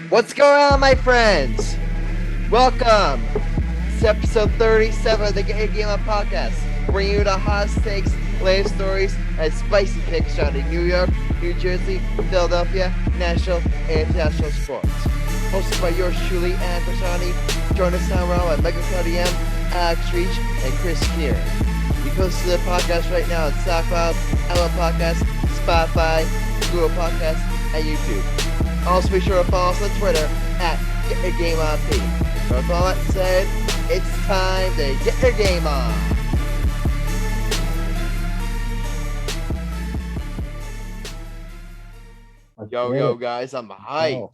What's going on, my friends? Welcome to episode 37 of the Get Your Game On podcast, bringing you the hot takes, latest stories, and spicy picks surrounding New York, New Jersey, Philadelphia, national, and international sports. Hosted by yours truly and Grassani. Join us now around by Michael M, Alex Reich, and Chris Kern. You can listen to the podcast right now on SoundCloud, Apple Podcasts, Spotify, Google Podcasts, and YouTube. Also be sure to follow us on Twitter at Get Your Game On P. With all that said, it's time to get your game on. Yo, guys, I'm hyped.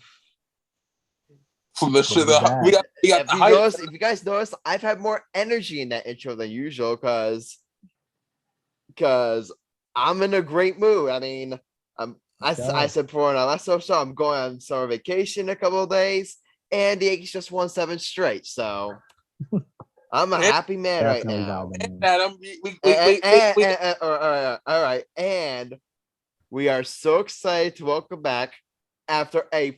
From the shit, we got if you guys notice, I've had more energy in that intro than usual because I'm in a great mood. I mean, I said before in our last episode, I'm going on summer vacation in a couple of days, and the Yankees just won 7 straight. So I'm a happy man right now. All right, and we are so excited to welcome back after I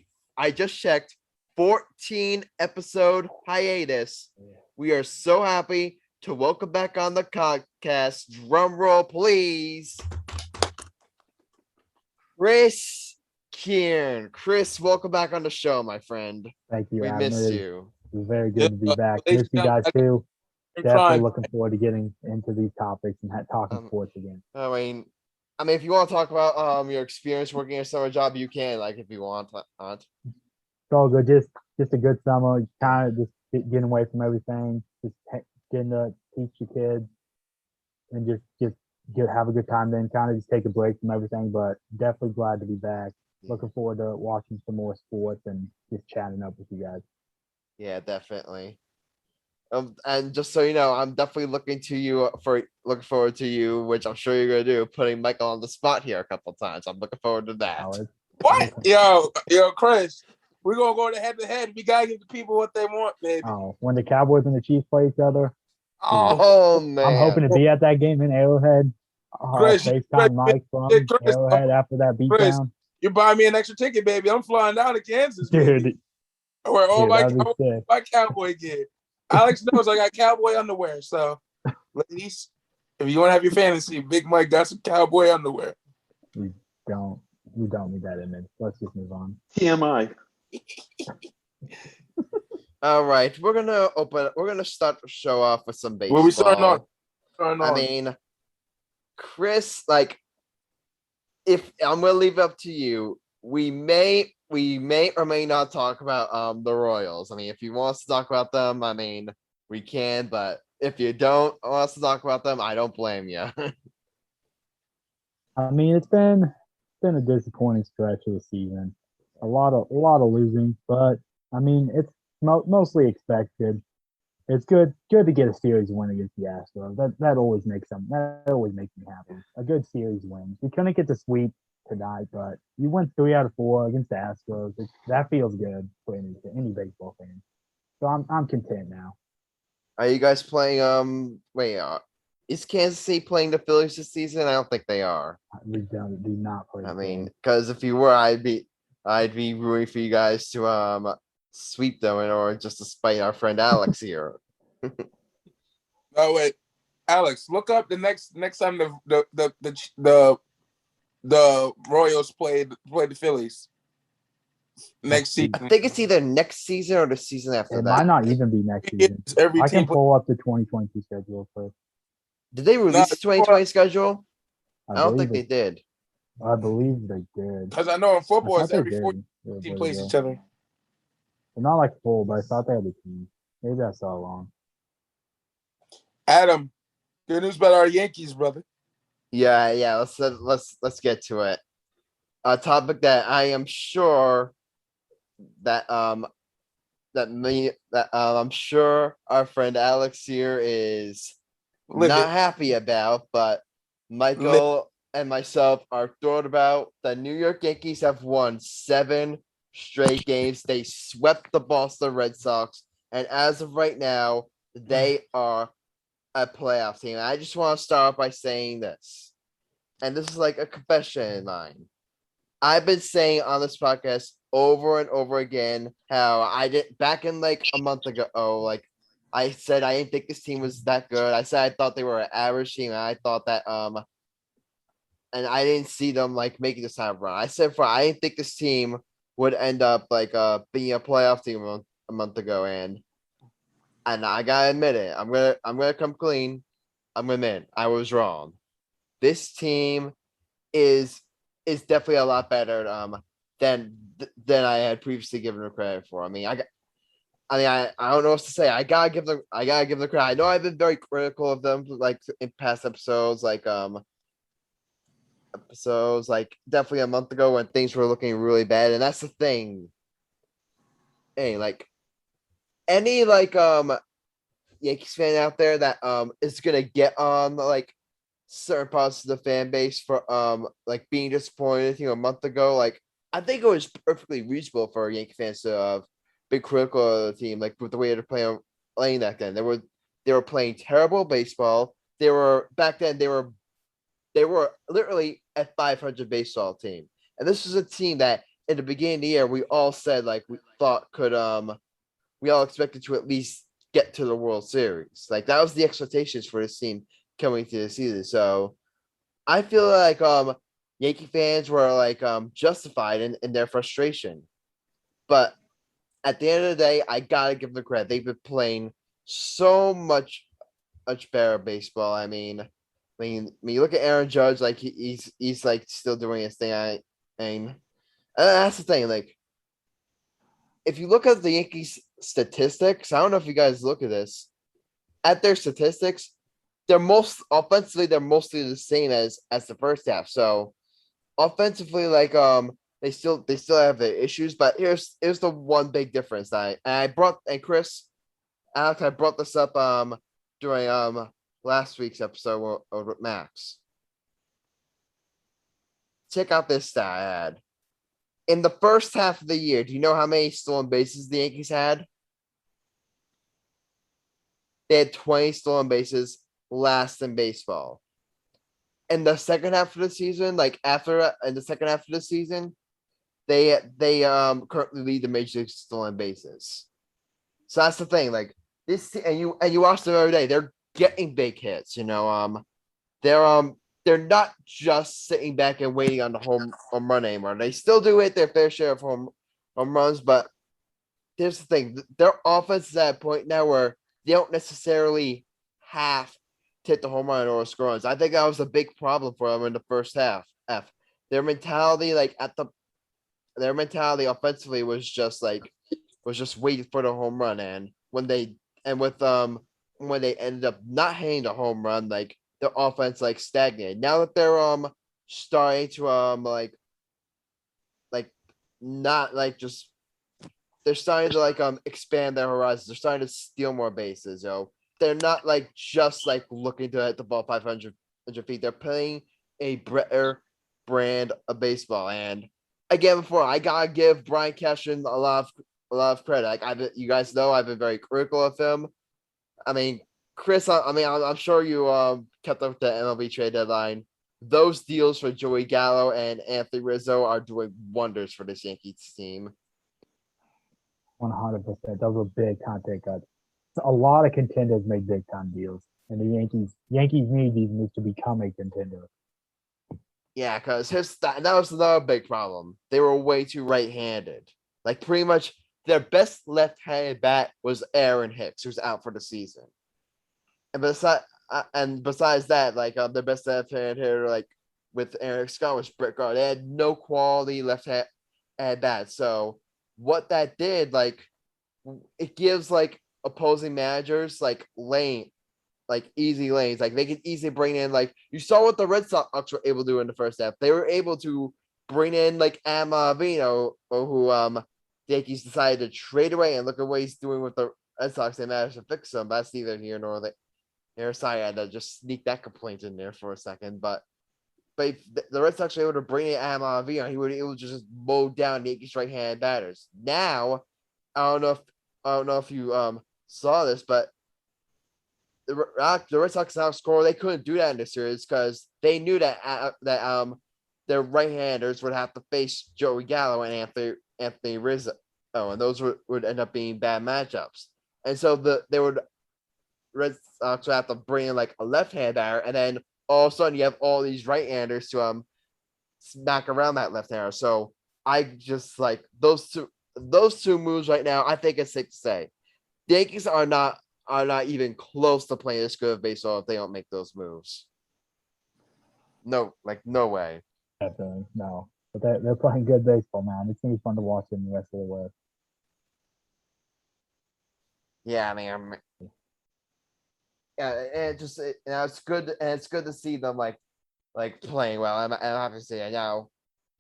just checked 14 episode hiatus. We are so happy to welcome back on the podcast. Drum roll, please. Chris Kern. Chris, welcome back on the show, my friend. Thank you. We missed you. It was very good to be back. Missed you guys too. Definitely looking forward to getting into these topics and talking sports again. I mean, if you want to talk about your experience working a summer job, you can. Like, if you want. It's all good. Just a good summer. Kind of just getting away from everything. Just getting to teach your kids and just have a good time. Then kind of just take a break from everything. But definitely glad to be back. Looking forward to watching some more sports and just chatting up with you guys. Yeah, definitely. And just so you know, I'm definitely looking forward to you, which I'm sure you're gonna do, putting Michael on the spot here a couple of times. I'm looking forward to that. What? Yo, Chris, we're gonna go to head to head. We gotta give the people what they want, baby. Oh, when the Cowboys and the Chiefs play each other. Oh man, I'm hoping to be at that game in Arrowhead. FaceTime Mike from Arrowhead after that beatdown. You buy me an extra ticket, baby. I'm flying down to Kansas, dude. Baby. I wear all my cowboy gear. Alex knows I got cowboy underwear. So, ladies, if you want to have your fantasy, Big Mike got some cowboy underwear. We don't need that image. Let's just move on. TMI. All right, we're gonna start the show off with some baseball. Where we starting on? I mean, Chris, if I'm gonna leave it up to you, we may or may not talk about the Royals. I mean, if you want us to talk about them, I mean, we can, but if you don't want us to talk about them, I don't blame you. I mean, it's been a disappointing stretch of the season. A lot of losing, but I mean, it's mostly expected. It's good to get a series win against the Astros. That always makes me happy. A good series win. We couldn't get the sweep tonight, but you went 3 out of 4 against the Astros. That feels good for any baseball fan. So I'm content now. Are you guys playing? Is Kansas City playing the Phillies this season? I don't think they are. We do not play. I mean, because if you were, I'd be rooting for you guys to sweep them in order just to spite our friend Alex here. Oh wait, Alex, look up the next time the Royals play the Phillies next season. I think it's either next season or the season after that. It might not even be next season. I can pull up the 2022 schedule first. Did they release the 2020 schedule? I don't think they did. I believe they did. Because I know in football, it's every 4 teams plays each other. But not like full, but I thought they had a team. Maybe I saw wrong. Adam, good news about our Yankees, brother. Yeah. Let's get to it. A topic that I am sure that I'm sure our friend Alex here is not happy about, but Michael and myself are thrilled about. The New York Yankees have won 7 straight games. They swept the Boston Red Sox, and as of right now, they are a playoff team. I just want to start off by saying this, and this is like a confession of mine. I've been saying on this podcast over and over again how I did back in like a month ago. Like I said, I didn't think this team was that good. I said I thought they were an average team, and I thought that and I didn't see them like making this time run. I said I didn't think this team would end up like being a playoff team a month ago, and I gotta admit it. I'm gonna come clean. I'm gonna admit I was wrong. This team is definitely a lot better than I had previously given them credit for. I mean, I don't know what to say. I gotta give them credit. I know I've been very critical of them, like in past episodes, like definitely a month ago when things were looking really bad, and that's the thing. Hey, like any like Yankees fan out there that is gonna get on like certain parts of the fan base for like being disappointed, a month ago, like I think it was perfectly reasonable for Yankee fans to be critical of the team, like with the way they're playing back then. They were playing terrible baseball. They were literally a 500 baseball team, and this was a team that in the beginning of the year we all said like we thought could we all expected to at least get to the World Series. Like that was the expectations for this team coming to the season. So I feel like Yankee fans were like justified in their frustration. But at the end of the day, I gotta give them credit. They've been playing so much better baseball. I mean, when you look at Aaron Judge, like he's like still doing his thing. That's the thing. Like, if you look at the Yankees statistics, I don't know if you guys look at this. At their statistics, they're mostly the same as the first half. So offensively, like they still have their issues, but here's the one big difference. Chris, Alex, I brought this up during last week's episode with Max. Check out this stat I had. In the first half of the year, do you know how many stolen bases the Yankees had? They had 20 stolen bases, last in baseball. In the second half of the season, they currently lead the major league stolen bases. So that's the thing. Like this, and you watch them every day. They're getting big hits. They're not just sitting back and waiting on the home run anymore. They still do hit their fair share of home runs, but here's the thing: their offense is at a point now where they don't necessarily have to hit the home run or score runs. I think that was a big problem for them in the first half. Their mentality, offensively was just waiting for the home run, and when they ended up not hitting the home run, like their offense like stagnated. Now that they're starting to not like just they're starting to like expand their horizons. They're starting to steal more bases. They're not like just like looking to hit the ball 500 feet. They're playing a better brand of baseball. And again, before I gotta give Brian Cashman a lot of credit. Like you guys know, I've been very critical of him. I mean, Chris, I'm sure you kept up with the MLB trade deadline. Those deals for Joey Gallo and Anthony Rizzo are doing wonders for this Yankees team. 100%. Those were big time pay cuts. A lot of contenders make big time deals, and the Yankees need these moves to become a contender. Yeah, because that was another big problem. They were way too right-handed. Like pretty much their best left-handed bat was Aaron Hicks, who's out for the season. And besides that, like their best left-handed hitter, like with Aaron Scott, was Brett Gardner. They had no quality left-handed bat. So what that did, like, it gives like opposing managers like easy lanes. Like they can easily bring in, like you saw what the Red Sox were able to do in the first half. They were able to bring in like Amavino, who the Yankees decided to trade away, and look at what he's doing with the Red Sox. They managed to fix him. That's neither here nor there. Sorry, I had to just sneak that complaint in there for a second, but if the Red Sox were able to bring in Amavino, he would able to just mow down the Yankees right-handed batters. Now, I don't know if you saw this, but the Red Sox now score. They couldn't do that in this series because they knew that their right-handers would have to face Joey Gallo and Anthony Rizzo. Oh, and those would end up being bad matchups. And so they would Red Sox would have to bring in like a left-hand batter, and then all of a sudden you have all these right-handers to smack around that left-hander. So I just like those two moves right now. I think it's safe to say the Yankees are not even close to playing this good of baseball if they don't make those moves. No way. Definitely, no. But they're playing good baseball, man. It's gonna be fun to watch them the rest of the way. Yeah, I mean, and it's good, and it's good to see them like playing well. I'm happy to see it now.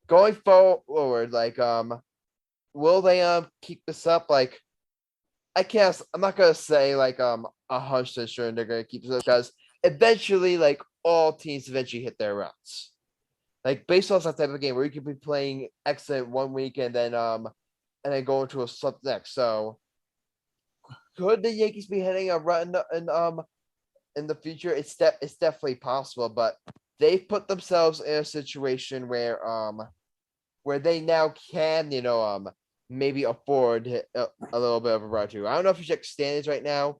Going forward, like will they keep this up? Like, I'm not gonna say like 100% sure they're gonna keep this up because eventually, like all teams eventually hit their runs. Like baseball's that type of game where you could be playing excellent one week and then go into a slump next. So could the Yankees be hitting a run in the future? It's definitely possible, but they've put themselves in a situation where they now can maybe afford a little bit of a run too. I don't know if you check standings right now.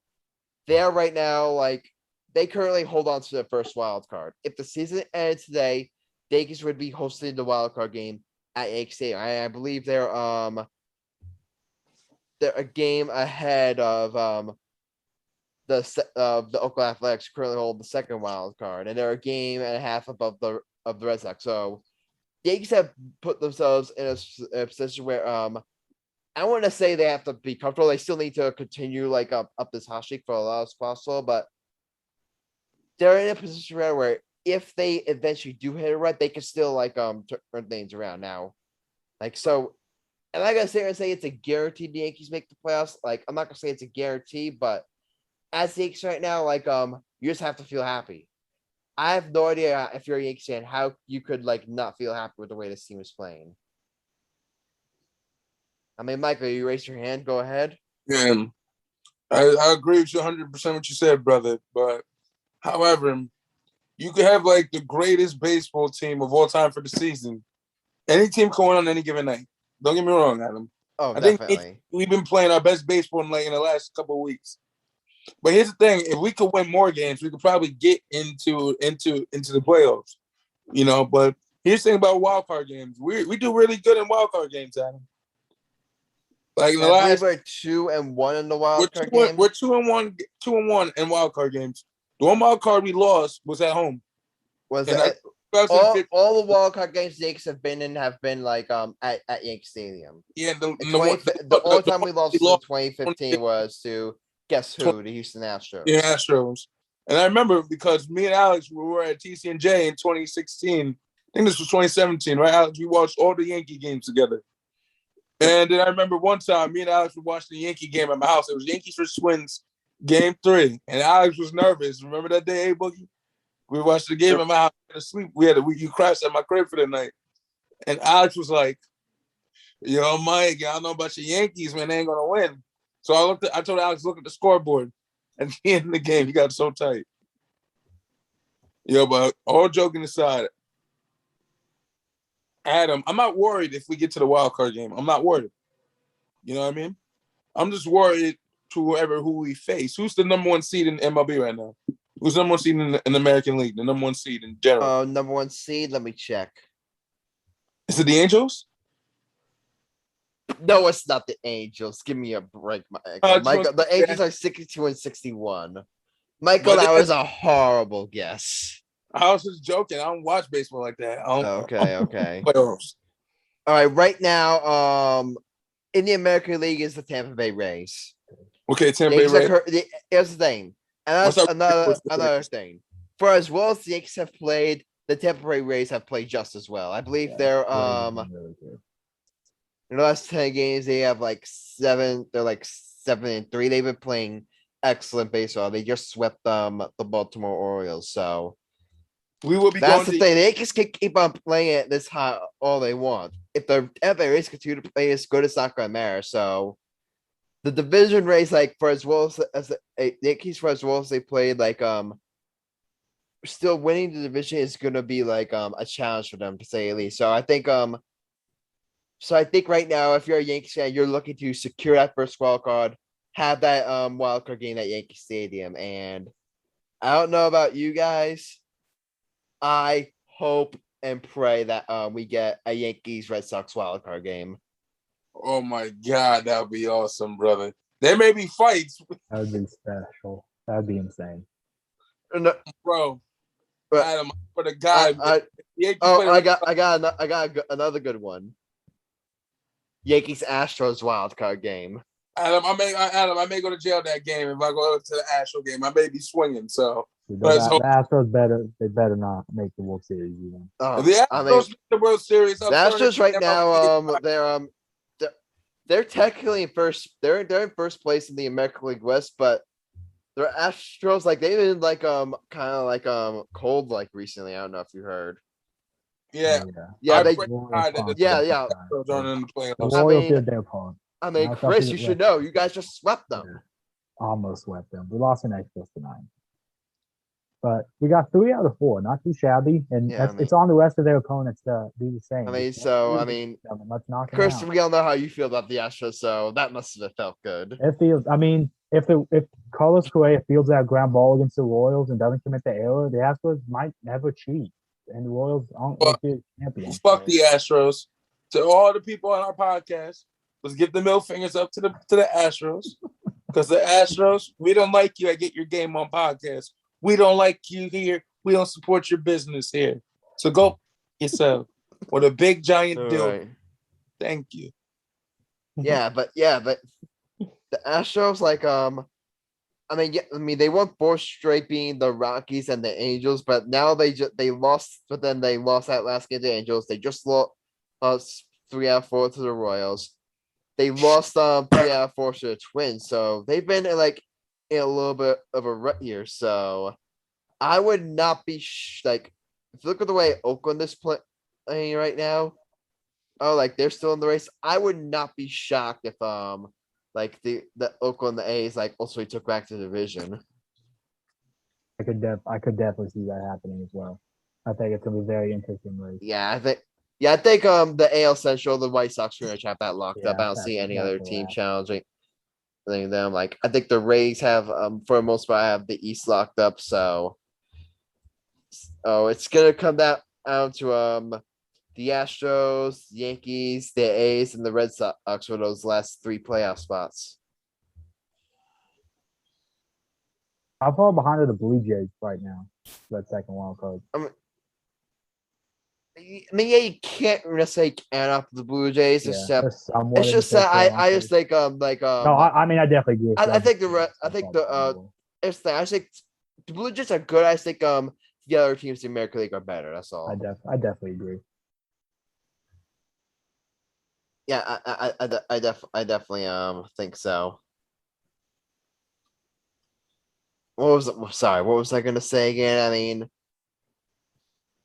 They are right now like they currently hold on to their first wild card. If the season ended today, the Yankees would be hosting the wild card game at Yankee Stadium. I believe they're a game ahead of the Oakland Athletics, currently hold the second wild card, and they're a game and a half above the Red Sox. So the Yankees have put themselves in a position where I want to say they have to be comfortable. They still need to continue like up this hot streak for a lot as possible, but they're in a position where if they eventually do hit it right, they can still like turn things around now. Like so, and I'm not gonna sit here and say it's a guarantee the Yankees make the playoffs. Like I'm not gonna say it's a guarantee, but as the Yankees right now, like you just have to feel happy. I have no idea if you're a Yankees fan how you could like not feel happy with the way this team is playing. I mean, Michael, you raise your hand. Go ahead. Yeah, I agree with you 100% what you said, brother. But however, you could have like the greatest baseball team of all time for the season. Any team can win on any given night. Don't get me wrong, Adam. Oh, I definitely. think we've been playing our best baseball in the last couple of weeks. But here's the thing: if we could win more games, we could probably get into the playoffs. But here's the thing about wild card games: we do really good in wild card games, Adam. Like in the last, we're 2-1 in the wild card game. We're 2-1 in wild card games. The one wild card we lost was at home. Was that all the wild card games the Yankees have been in have been like at Yankee Stadium? Yeah, the only time we lost in 2015 was to guess who? The Houston Astros. The Astros. And I remember because me and Alex we were at TCNJ in 2016. I think this was 2017, right, Alex? We watched all the Yankee games together. And then I remember one time, me and Alex were watching the Yankee game at my house. It was Yankees vs. Twins, Game 3. And Alex was nervous. Remember that day, Boogie? We watched the game at my house. Sleep. You crashed at my crib for the night. And Alex was like, "Yo, Mike, I don't know about your Yankees, man. They ain't gonna win." So I told Alex, look at the scoreboard. At the end of the game, he got so tight. But all joking aside, Adam, I'm not worried if we get to the wild card game. I'm not worried. You know what I mean? I'm just worried to who we face. Who's the number one seed in MLB right now? Who's the number one seed in the American League? The number one seed in general. Number one seed. Let me check. Is it the Angels? No, it's not the Angels. Give me a break, Michael. The Angels are 62-61. Michael, that was a horrible guess. I was just joking. I don't watch baseball like that. Okay. Playoffs. All right, right now, in the American League is the Tampa Bay Rays. Okay, Tampa Bay Rays. Here's the thing, and that's another thing. For as well as the Yankees have played, the Tampa Bay Rays have played just as well. I believe they're in the last 10 games they have like 7. They're like 7-3. They've been playing excellent baseball. They just swept the Baltimore Orioles. So we will be. That's the thing. The Yankees can keep on playing it this high all they want. If the Tampa Bay Rays continue to play as good, it's not going to matter. So the division race, like for as well as the Yankees, for as well as they played, like still winning the division is going to be like a challenge for them to say at least. So I think So I think right now, if you're a Yankees fan, you're looking to secure that first wild card, have that wild card game at Yankee Stadium. And I don't know about you guys. I hope and pray that we get a Yankees Red Sox wild card game. Oh my God, that would be awesome, brother. There may be fights, That would be special. That would be insane. No, bro. but Adam, for the guy, I got another good one. Yankees Astros wild card game. Adam, I may go to jail that game if I go to the Astro game. I may be swinging. So The let's hope. Astros they better not make the World Series even. If the Astros make the World Series, the Astros right now, they're technically in first. They're in first place in the American League West, but their Astros like they've been like kind of like cold like recently. I don't know if you heard. Yeah. The Royals did their part. I mean, Chris, you should know. You guys just swept them. Yeah. Almost swept them. We lost in Expos tonight. But we got 3 out of 4. Not too shabby. And it's on the rest of their opponents to do the same. Let's knock Chris, we all know how you feel about the Astros, so that must have felt good. It feels, I mean, if Carlos Correa fields that ground ball against the Royals and doesn't commit the error, the Astros might never cheat. And the Royals aren't the champions. Fuck the Astros. To all the people on our podcast, let's give the middle fingers up to the Astros. Because the Astros, we don't like you at Get Your Game On podcast. We don't like you here. We don't support your business here. So go yourself with a big giant deal. Right. Thank you. But the Astros, they won 4 straight being the Rockies and the Angels, but now they lost. But then they lost that last game to the Angels. They just lost 3 out of 4 to the Royals. They lost 3 out of 4 to the Twins. So they've been in a little bit of a rut here. So I would not be if you look at the way Oakland is playing right now. They're still in the race. I would not be shocked if the Oakland A's also took back the division. I could definitely see that happening as well. I think it's gonna be very interesting race. I think the AL Central, the White Sox pretty much have that locked up. I don't see any other team challenging them. I think the Rays have for the most part have the East locked up. So it's gonna come down to the Astros, the Yankees, the A's, and the Red Sox for those last 3 playoff spots. How far behind are the Blue Jays right now? That second wild card. You can't necessarily count out the Blue Jays. It's just that I just think No, I definitely agree. I think the Blue Jays are good. I think the other teams in the American League are better. That's all. I definitely agree. Yeah, I definitely think so. What was I gonna say again?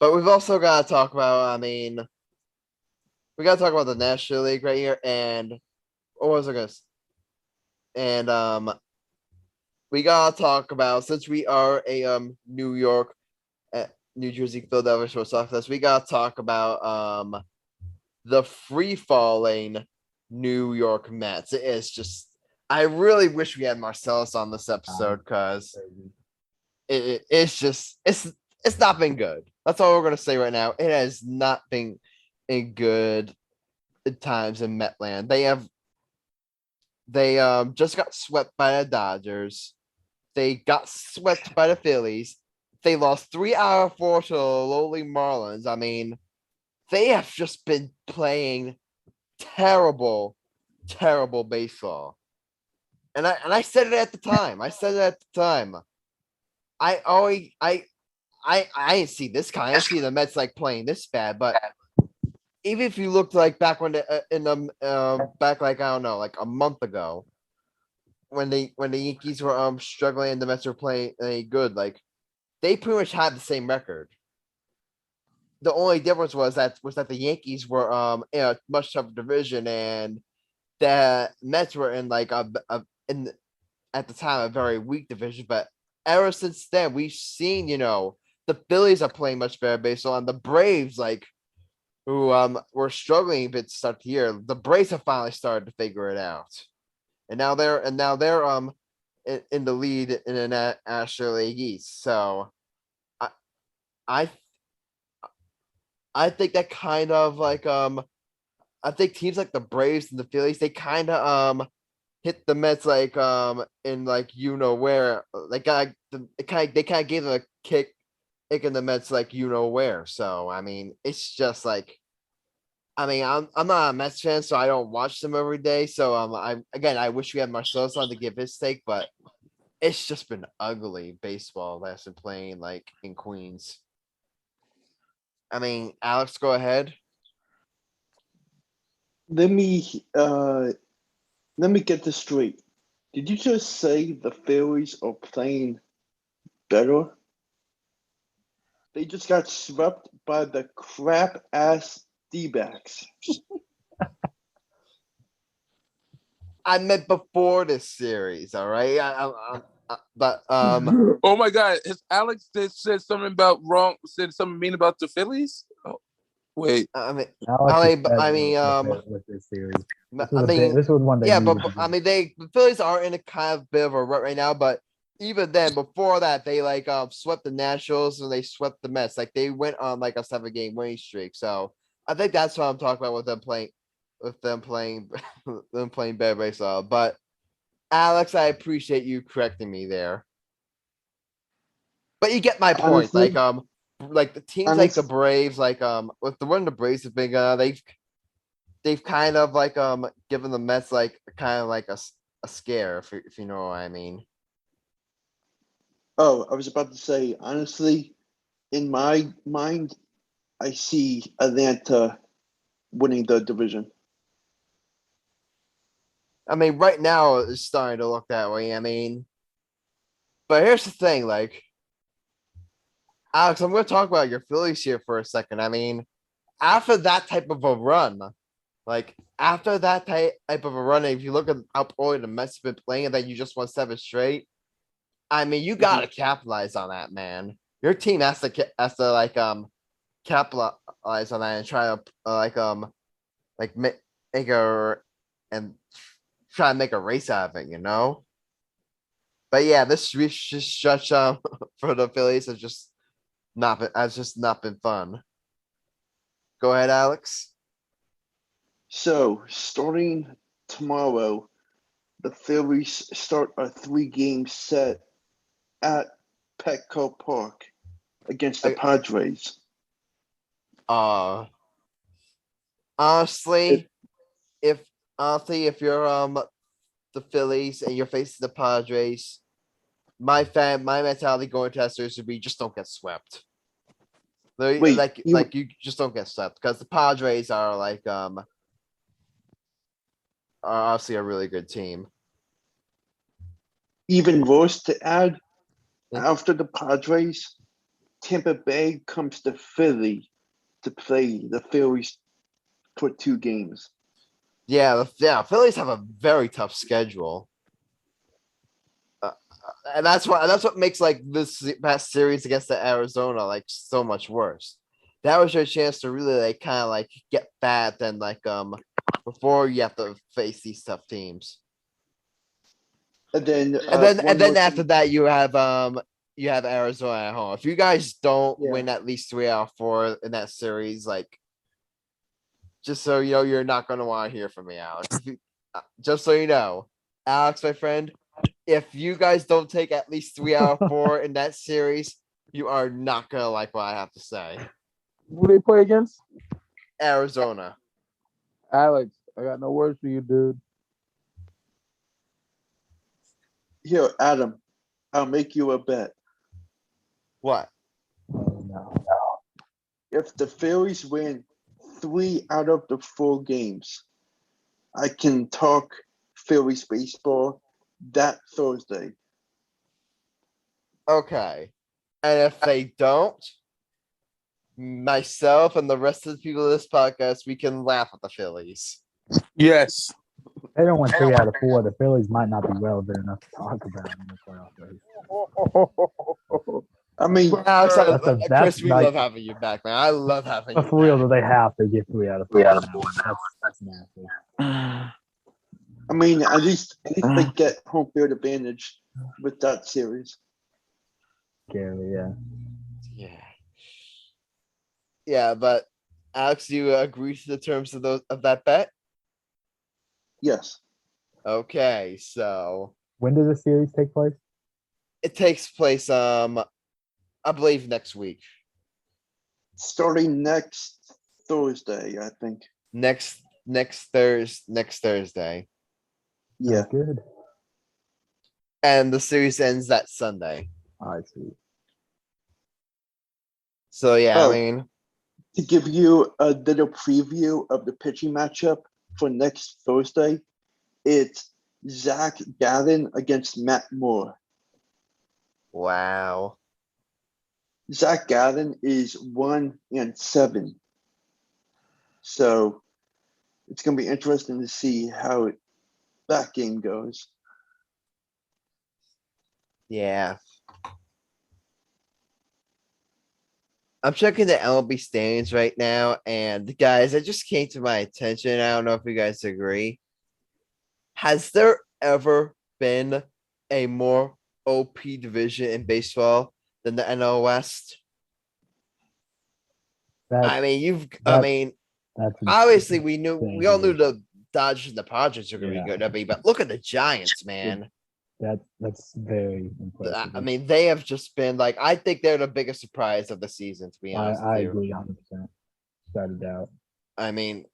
But we've also got to talk about. We got to talk about the National League right here, and what was I gonna? And we got to talk about, since we are a New York, New Jersey, Philadelphia Red Sox, we got to talk about the free-falling New York Mets. It is just, I really wish we had Marcellus on this episode because it's not been good. That's all we're gonna say right now. It has not been in good times in Metland. They just got swept by the Dodgers. They got swept by the Phillies. They lost 3 out of 4 to the lowly Marlins. They have just been playing terrible baseball. And I said it at the time. I didn't see this kind. I didn't see the Mets playing this bad. But even if you looked back when back I don't know, a month ago, when the Yankees were struggling and the Mets were playing good, they pretty much had the same record. The only difference was that the Yankees were in a much tougher division, and the Mets were in at the time a very weak division. But ever since then, we've seen the Phillies are playing much better baseball, and the Braves who were struggling a bit to start the year. The Braves have finally started to figure it out, and now they're in the lead in the National League East. So I I think that kind of like I think teams like the Braves and the Phillies, they kind of hit the Mets like in like you know where like they kind of gave them a kick in the Mets like you know where. So I mean, it's just like I'm not a Mets fan, so I don't watch them every day. So I wish we had Marcellus on to give his take, but it's just been ugly baseball that's been playing like in Queens. I mean, Alex, go ahead. Let me get this straight. Did you just say the Phillies are playing better? They just got swept by the crap ass D-backs. I meant before this series, all right. But Oh my God! Has Alex said something about wrong? Said something mean about the Phillies? Oh, wait. Alex is with this series. This was one that yeah, you but would I mean, the Phillies are in a kind of bit of a rut right now. But even then, before that, they like swept the Nationals and they swept the Mets. Like they went on like a 7-game winning streak. So I think that's what I'm talking about with them playing them playing better baseball. But Alex, I appreciate you correcting me there. But you get my point. Honestly, like the teams like the Braves, like with the one the Braves have been they've kind of like given the Mets like kind of like a scare, if you know what I mean. Oh, I was about to say, honestly, in my mind, I see Atlanta winning the division. I mean, right now it's starting to look that way. I mean, but here's the thing, like, Alex, I'm going to talk about your Phillies here for a second. I mean, after that type of a run, like after that type of a run, if you look at how poorly the Mets have been playing and then you just won 7 straight, I mean, you got to capitalize on that, man. Your team has to like capitalize on that and try to make and try to make a race out of it, you know. But yeah, this stretch for the Phillies has just not been fun. Go ahead, Alex. So starting tomorrow, the Phillies start a 3-game set at Petco Park against the Padres. Honestly, if you're the Phillies and you're facing the Padres, my mentality going to that series would be just don't get swept. You just don't get swept because the Padres are like are obviously a really good team. Even worse to add, after the Padres, Tampa Bay comes to Philly to play the Phillies for 2 games. Yeah, Phillies have a very tough schedule. And that's what makes like this past series against the Arizona like so much worse. That was your chance to really like kind of like get bad then like before you have to face these tough teams. And then after that you have Arizona at home. If you guys don't win at least 3 out of 4 in that series, like just so you know, you're not gonna want to hear from me, Alex. Just so you know, Alex, my friend, if you guys don't take at least 3 out of 4 in that series, you are not gonna like what I have to say. Who they play against? Arizona. Alex, I got no words for you, dude. Here, Adam, I'll make you a bet. What? Oh, no. If the Phillies win 3 out of the 4 games, I can talk Phillies baseball that Thursday. Okay. And if they don't, myself and the rest of the people of this podcast, we can laugh at the Phillies. Yes. They don't win 3 out of 4. The Phillies might not be relevant enough to talk about in the playoff race. I mean, Alex, that's Chris, we like- love having you back, man. I love having you But for real, back. though, they have to get 3 out of 4 now. That's massive. I mean, at least they get home field advantage with that series. Scary, yeah. Yeah, but Alex, do you agree to the terms of that bet? Yes. Okay, so When does the series take place? it takes place I believe next week. Starting next Thursday, I think. Next Thursday. Yeah. Oh, good. And the series ends that Sunday. I see. So yeah, Oh. I mean, To give you a little preview of the pitching matchup for next Thursday, it's Zach Gallen against Matt Moore. wow. Zach Gallen is 1-7. So it's going to be interesting to see how that game goes. Yeah. I'm checking the MLB standings right now, and guys, it just came to my attention. I don't know if you guys agree. Has there ever been a more OP division in baseball than the NL West? I mean, That's obviously we all knew insane. the Dodgers and the Padres were going to Yeah. be good, but look at the Giants, man. That's very impressive. I mean, they have just been like, I think they're the biggest surprise of the season, to be honest I with you. agree 100%. Without a doubt. I mean,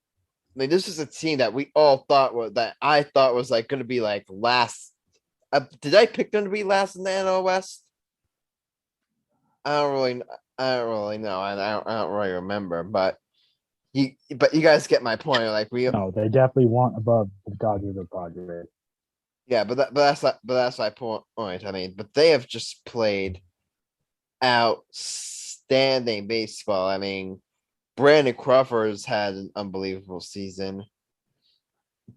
this is a team that we all thought I thought was like going to be like last. Did I pick them to be last in the NL West? I don't really know. I don't really remember, but you guys get my point. Like No, they definitely want above the Dodgers or Padres. yeah, but that's my point. I mean, but they have just played outstanding baseball. I mean, Brandon Crawford's had an unbelievable season.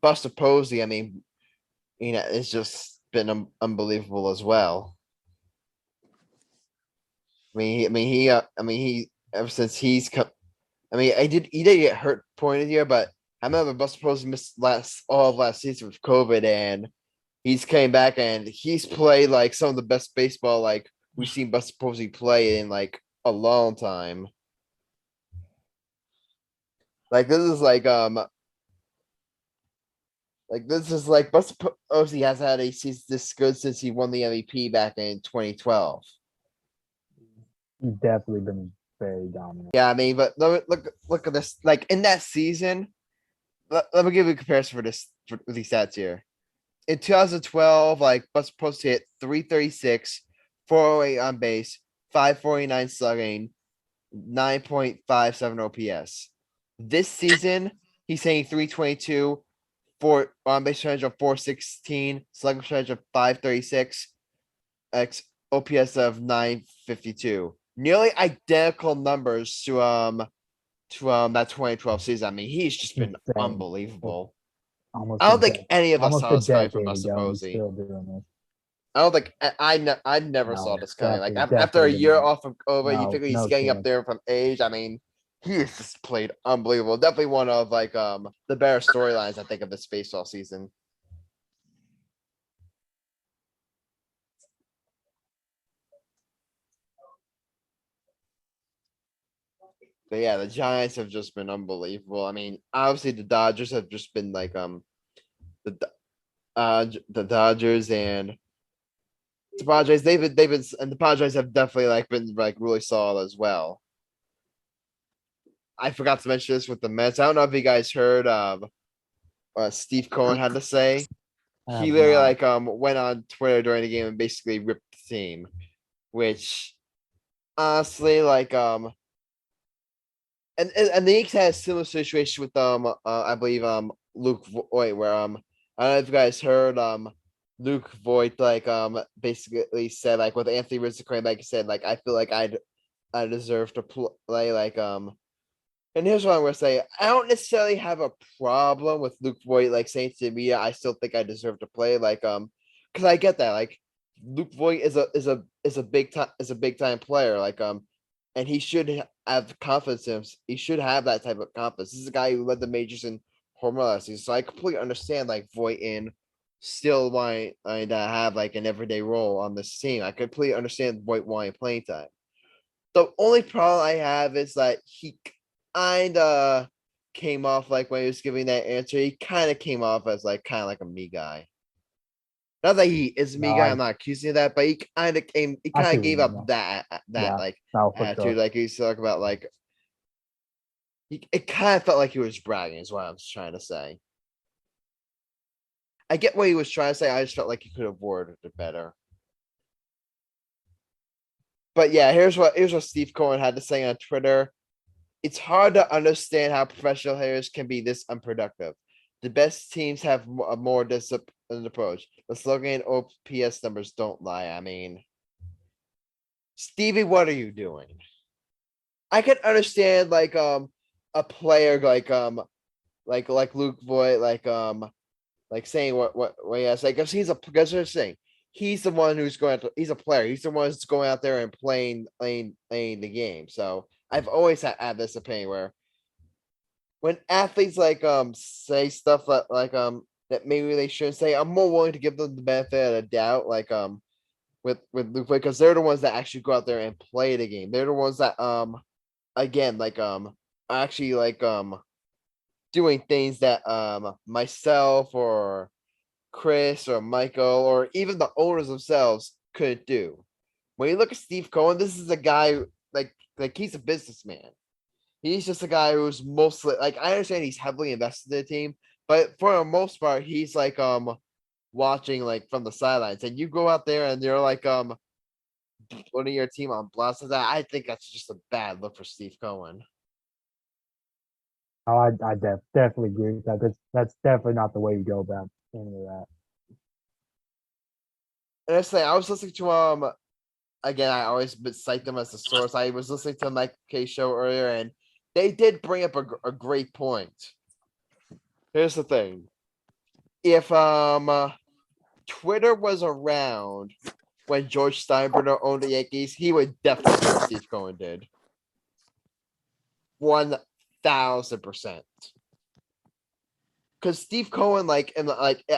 Buster Posey, I mean, it's just been unbelievable as well. He ever since he's come. I mean, he did get hurt point of the year, but I remember Buster Posey missed all of last season with COVID, and he's came back and he's played like some of the best baseball like we've seen Buster Posey play in like a long time. Like this is like Buster Posey has had a season this good since he won the MVP back in 2012. He's definitely been very dominant. Yeah, I mean, but look at this. Like in that season, let me give you a comparison for these stats here. In 2012, like Buster Posey hit 336, 408 on base, 549 slugging, 9.57 OPS. This season, he's hitting 322, on base percentage of 416, slugging percentage of 536, OPS of 952. Nearly identical numbers to that 2012 season. I mean, he's just been Insane. Unbelievable. Almost I don't think any of us almost saw a this coming from decade Buster ago, he's Posey. still doing this. I don't think I never No, saw this coming. Like definitely after a year not. off of COVID, you No, figure he's no getting up chance. there from age. I mean, he has just played unbelievable. Definitely one of like the better storylines I think of this baseball season. But yeah, the Giants have just been unbelievable. I mean, obviously the Dodgers have just been like the Dodgers and the Padres. They've been and the Padres have definitely like been like really solid as well. I forgot to mention this with the Mets. I don't know if you guys heard Steve Cohen had to say. He literally like went on Twitter during the game and basically ripped the team, which honestly like and the Yankees had a similar situation with I believe Luke Voigt where I don't know if you guys heard Luke Voigt like basically said like with Anthony Rizzo coming back, he said like I feel like I deserve to play like and here's what I'm gonna say. I don't necessarily have a problem with Luke Voigt like saying to the media, I still think I deserve to play. Like because I get that. Like Luke Voigt is a is a big time player. And he should have confidence in him. He should have that type of confidence. This is a guy who led the majors in home run last season. So I completely understand Voight still wanting to have an everyday role on this team. I completely understand Voight wanting playing time. The only problem I have is that he kind of came off when he was giving that answer. He kind of came off as kind of a me guy. Not that he is a me guy. I'm not accusing of that, but he kind of gave up that attitude. Sure. He's talking about it kind of felt like he was bragging. Is what I was trying to say. I get what he was trying to say. I just felt like he could have worded it better. But yeah, here's what Steve Cohen had to say on Twitter. It's hard to understand how professional hitters can be this unproductive. The best teams have a more disciplined approach. The slogan and OPS numbers don't lie. I mean, Stevie, what are you doing? I can understand a player like Luke Voigt saying what he has to say, because because they're saying he's the one who's he's a player. He's the one who's going out there and playing the game. So I've always had this opinion where when athletes say stuff that maybe they shouldn't say, I'm more willing to give them the benefit of the doubt. With Luke Voigt, because they're the ones that actually go out there and play the game. They're the ones that actually doing things that myself or Chris or Michael or even the owners themselves couldn't do. When you look at Steve Cohen, this is a guy he's a businessman. He's just a guy who's mostly I understand he's heavily invested in the team, but for the most part, he's watching from the sidelines. And you go out there and you're putting your team on blast. I think that's just a bad look for Steve Cohen. Oh, I definitely agree with that. That's definitely not the way you go about any of that. And I was listening to again, I always cite them as a source. I was listening to Mike K's show earlier, and they did bring up a great point. Here's the thing: if Twitter was around when George Steinbrenner owned the Yankees, he would definitely do what Steve Cohen did. 1,000%. Because Steve Cohen,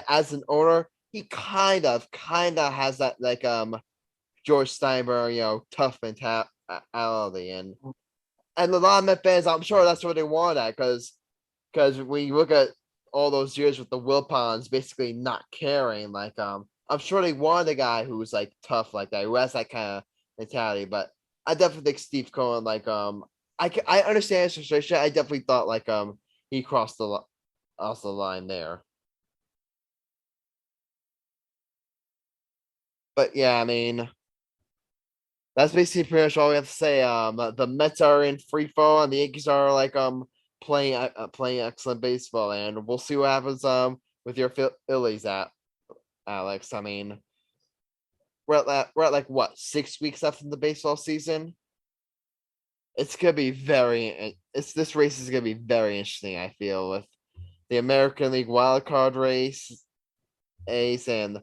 as an owner, he kind of has that George Steinbrenner, tough mentality, and a lot of Met fans, I'm sure that's what they want at, because when you look at all those years with the Wilpons basically not caring, I'm sure they want a guy who's tough like that, who has that kind of mentality. But I definitely think Steve Cohen, I understand his frustration. I definitely thought he crossed the line there. But yeah, I mean, that's basically pretty much all we have to say. The Mets are in free fall, and the Yankees are playing excellent baseball, and we'll see what happens with your Phillies Alex. I mean, we're at what, 6 weeks left in the baseball season. It's gonna be this race is gonna be very interesting. I feel, with the American League wild card race, ace, and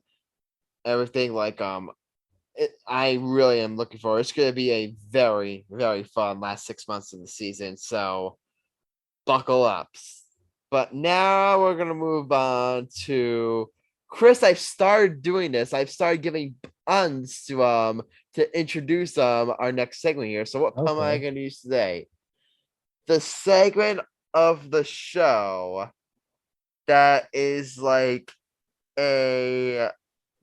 everything. I really am looking forward. It's gonna be a very, very fun last 6 months of the season. So buckle up. But now we're gonna move on to Chris. I've started doing this. I've started giving puns to introduce our next segment here. So what pun am I gonna use today? The segment of the show that is a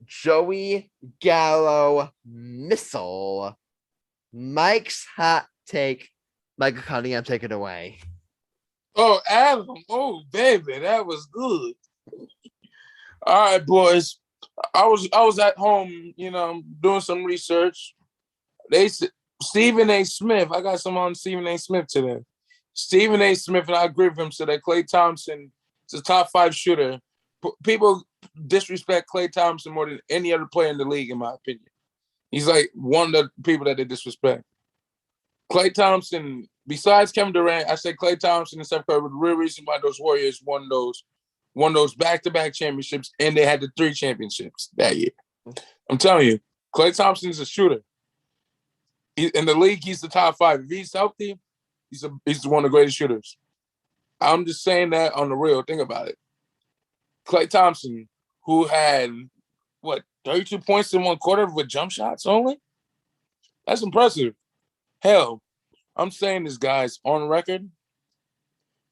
Joey Gallo missile. Mike's hot take. Michael Cunningham, take it away. Oh, Adam. Oh, baby, that was good. All right, boys. I was at home, doing some research. They said Stephen A. Smith. I got some on Stephen A. Smith today. Stephen A. Smith, and I agree with him, said that Klay Thompson is a top 5 shooter. People disrespect Klay Thompson more than any other player in the league, in my opinion. He's one of the people that they disrespect. Klay Thompson, besides Kevin Durant, I say Klay Thompson and Steph Curry were the real reason why those Warriors won those back-to-back championships, and they had the 3 championships that year. I'm telling you, Klay Thompson's a shooter. In the league, he's the top 5. If he's healthy, he's one of the greatest shooters. I'm just saying that on the real. Think about it. Klay Thompson, who had, 32 points in one quarter with jump shots only? That's impressive. Hell, I'm saying this, guys, on record,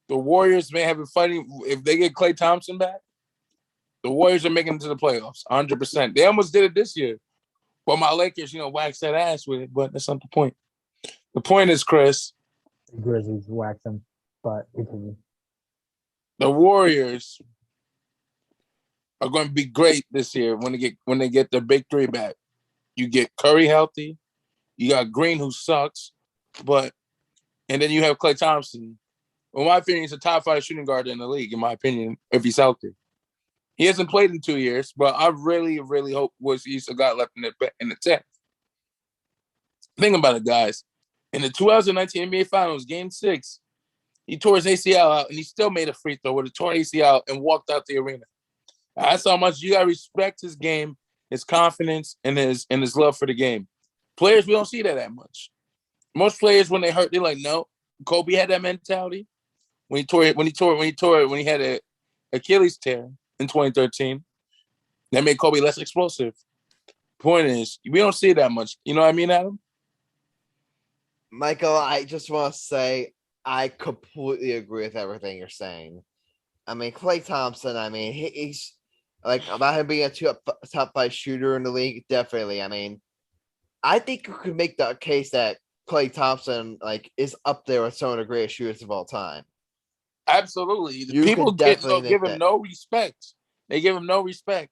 the Warriors may have been fighting. If they get Klay Thompson back, the Warriors are making it to the playoffs, 100%. They almost did it this year. But my Lakers, waxed that ass with it, but that's not the point. The point is, Chris. The Grizzlies wax them, but continue. The Warriors are going to be great this year when they get their big 3 back. You get Curry healthy. You got Green, who sucks, and then you have Klay Thompson. In my opinion, he's a top 5 shooting guard in the league, in my opinion, if he's healthy. He hasn't played in 2 years, but I really, really hope he's still got left in the tank. Think about it, guys. In the 2019 NBA Finals, Game 6, he tore his ACL out, and he still made a free throw with a torn ACL and walked out the arena. That's how much you got to respect his game, his confidence, and his love for the game. Players, we don't see that much. Most players, when they hurt, they're like, no. Kobe had that mentality when he had an Achilles tear in 2013. That made Kobe less explosive. Point is, we don't see that much. You know what I mean, Adam? Michael, I just want to say I completely agree with everything you're saying. I mean, Klay Thompson, he's about him being a top 5 shooter in the league, definitely. I mean, I think you could make the case that Klay Thompson is up there with some of the greatest shooters of all time. Absolutely. People give him no respect. They give him no respect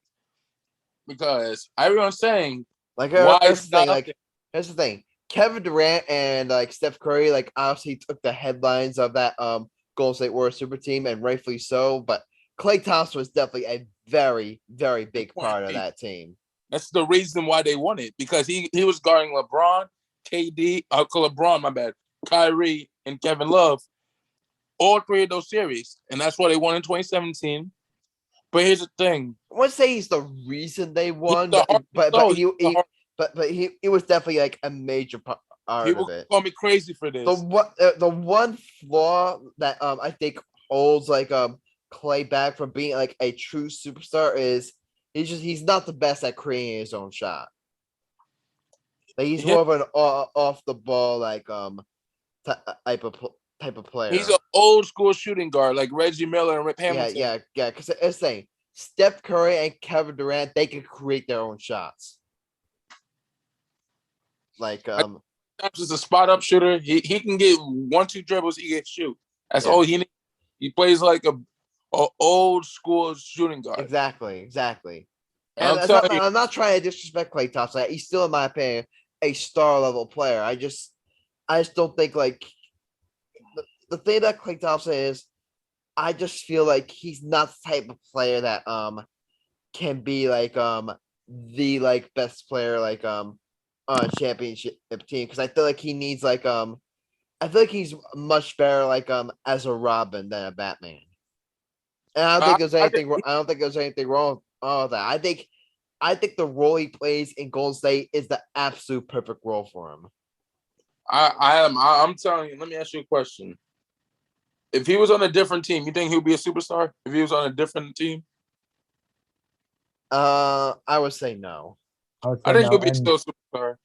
because everyone's saying here's the thing. Kevin Durant and Steph Curry obviously took the headlines of that Golden State Warriors super team, and rightfully so. But Klay Thompson was definitely a very, very big part of that team. That's the reason why they won it, because he was guarding LeBron, Kyrie, and Kevin Love, all 3 of those series, and that's why they won in 2017. But here's the thing: I wouldn't say he's the reason they won, but he was definitely a major part People of it. call me crazy for this. The one flaw that I think holds Klay back from being a true superstar is he's not the best at creating his own shot. He's more of an off the ball type of player. He's an old school shooting guard like Reggie Miller and Rip Hamilton. Yeah. Because it's saying Steph Curry and Kevin Durant, they can create their own shots. Thompson's a spot up shooter. He can get 1-2 dribbles. He can shoot. That's all he needs. He plays like a old school shooting guard. Exactly. And I'm not trying to disrespect Klay Thompson. He's still, in my opinion, a star level player. I just don't think the thing that Klay Thompson is, I just feel like he's not the type of player that can be the best player on a championship team, because I feel like he needs I feel like he's much better as a Robin than a Batman. And I don't think there's anything. I don't think there's anything wrong with all that. I think the role he plays in Golden State is the absolute perfect role for him. I'm telling you. Let me ask you a question. If he was on a different team, you think he would be a superstar? If he was on a different team, I would say no. I think he'll be still a superstar.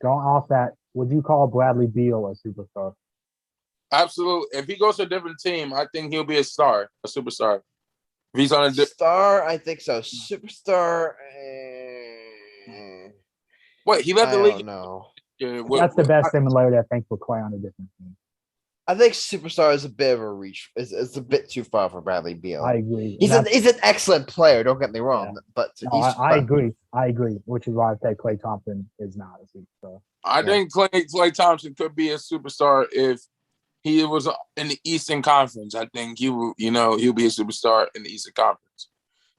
Going off that, would you call Bradley Beal a superstar? Absolutely. If he goes to a different team, I think he'll be a superstar. If he's on a star, I think so. Superstar. Wait, he left the league. No. That's the best similarity, I think, for Klay on a different team. I think superstar is a bit of a reach. It's a bit too far for Bradley Beal. I agree. He's an excellent player. Don't get me wrong, but I agree. I agree. Which is why I say Klay Thompson is not a superstar. I think Klay Thompson could be a superstar if he was in the Eastern Conference. I think he'll be a superstar in the Eastern Conference,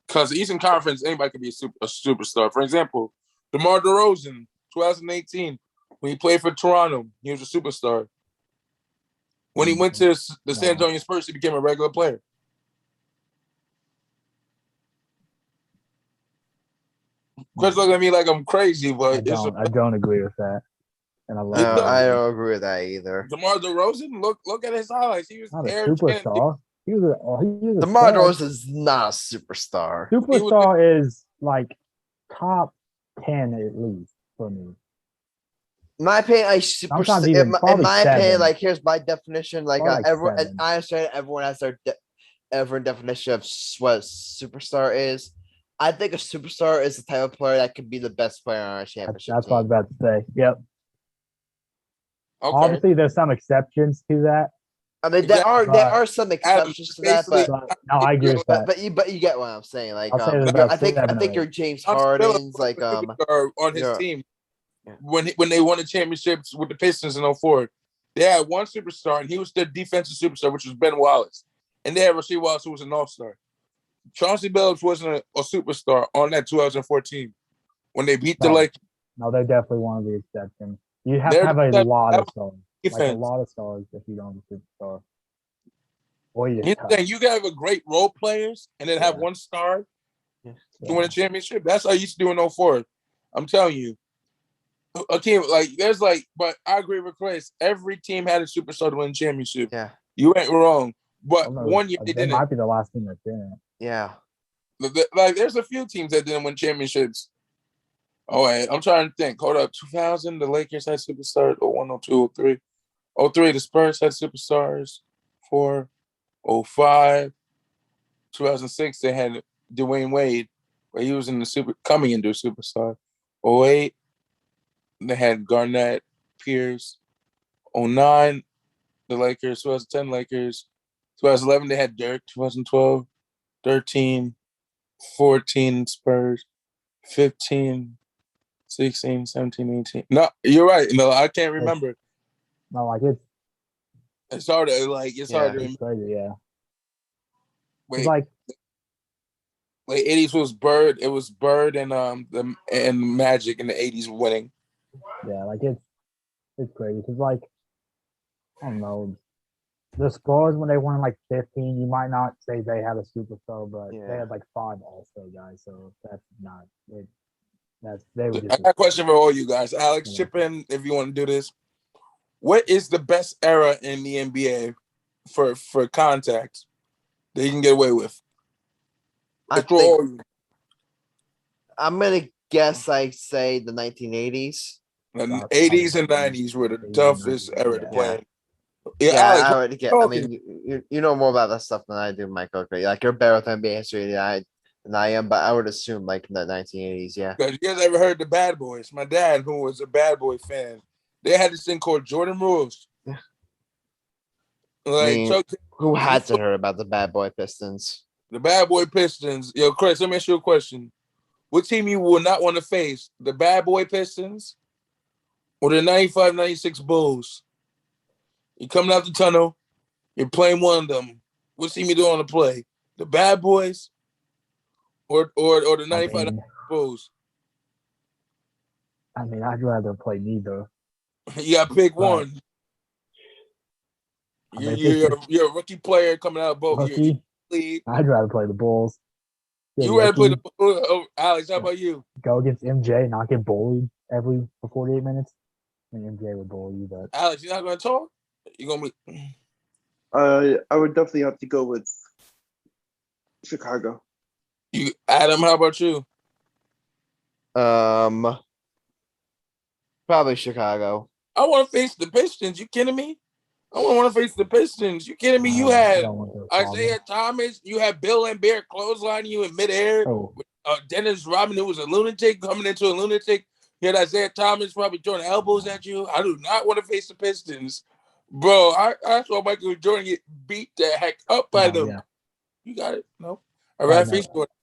because the Eastern Conference, anybody could be a superstar. For example, DeMar DeRozan, 2018, when he played for Toronto, he was a superstar. When he went to the San Antonio Spurs, he became a regular player. Chris look at me like I'm crazy, but I don't agree with that. and I No, love I him. don't agree with that either. DeMar DeRozan, look at his highlights. He was Not a Air superstar. He was a DeMar stud. DeRozan is not a superstar. Superstar is like top 10 at least for me. In my opinion, like super. Sometimes In even my probably opinion, 7. like here's my definition. Like, Probably like everyone, and 7. I understand everyone has their everyone definition of what a superstar is. I think a superstar is the type of player that could be the best player on a championship That's what I was team. about to say. Yep. Okay. Obviously, there's some exceptions to that. I mean, Exactly. there are some exceptions to that, basically- but No, I agree with that. but you get what I'm saying. Like, I'll say there's about I think 7 or your 8. James Thompson Harden's Phillips like was a superstar on his yeah. team Yeah. when they won the championships with the Pistons in 04. They had one superstar, and he was their defensive superstar, which was Ben Wallace. And they had Rasheed Wallace, who was an all-star. Chauncey Billups wasn't a superstar on that 2014 when they beat the No. Lakers. No, they're definitely one of the exceptions. You have They're to have a the- lot that of stars. Like a defense. lot of stars if you don't have a superstar. Or you're Here's the tough. thing, you can have a great role players and then have Yeah. one star to Yeah. win a championship. That's how I used to do in 04. I'm telling you. A team but I agree with Chris. Every team had a superstar to win a championship. Yeah, You ain't wrong. But Well, no, one year they they didn't. might be the last team that didn't. yeah. Like, there's a few teams that didn't win championships. Oh, wait, I'm trying to think. Hold up. 2000, the Lakers had superstars. 01, 02, 03. 03, the Spurs had superstars. 4, 05. 2006, they had Dwayne Wade, where he was coming into a superstar. 08, they had Garnett, Pierce. 09, the Lakers. 2010, Lakers. 2011, they had Dirk. 2012, 13, 14, Spurs. 15, 16, 17, 18. No, you're right. No, I can't remember. No, like It's hard to hard to it's remember. crazy, yeah. Wait, It's like late 80s was Bird. It was Bird and Magic in the 80s winning. yeah, like it's crazy. It's like I don't know. The Spurs when they won like 15, you might not say they had a superstar, but Yeah. they had like 5 All-Star guys, so that's not it. They were I just got a question for all you guys. Alex, Yeah. chip in if you want to do this. What is the best era in the NBA for contact that you can get away with? I It's for think all you. I'm gonna guess. I say the 1980s. The 80s and 90s were the 80s and toughest 90s, era to yeah. play. Yeah, Alex, I would get. I talking. mean, you know more about that stuff than I do, Michael. Okay, like you're better with NBA history than I am, but I would assume like in the 1980s. Yeah. Because you guys ever heard the Bad Boys? My dad, who was a Bad Boy fan, they had this thing called Jordan Rules. Yeah. Like, I mean, who hasn't heard about the Bad Boy Pistons? the Bad Boy Pistons. Yo, Chris, let me ask you a question. What team you will not want to face? The Bad Boy Pistons or the 95-96 Bulls? You're coming out the tunnel. You're playing one of them. What team you don't want to play? The Bad Boys or the 95 Bulls? I mean, I'd rather play neither. You got to pick Right. one. I mean, You're a rookie player coming out of both Rookie, league. I'd rather play the Bulls. Get You rather play lucky, the Alex? How about you? go against MJ, not get bullied for 48 minutes. I mean, MJ would bully you, but Alex, you're not going to talk. You're going to be. I would definitely have to go with Chicago. Adam, how about you? Probably Chicago. I want to face the Pistons. You kidding me? I don't want to face the Pistons. You kidding me? You I had don't want to Isaiah Thomas. You had Bill Lambert clotheslining you in midair. Oh, Dennis Rodman, who was a lunatic, coming into a lunatic. You had Isaiah Thomas probably throwing elbows at you. I do not want to face the Pistons. Bro, I saw Michael Jordan get beat the heck up by them. yeah. You got it? No? All right, face Jordan.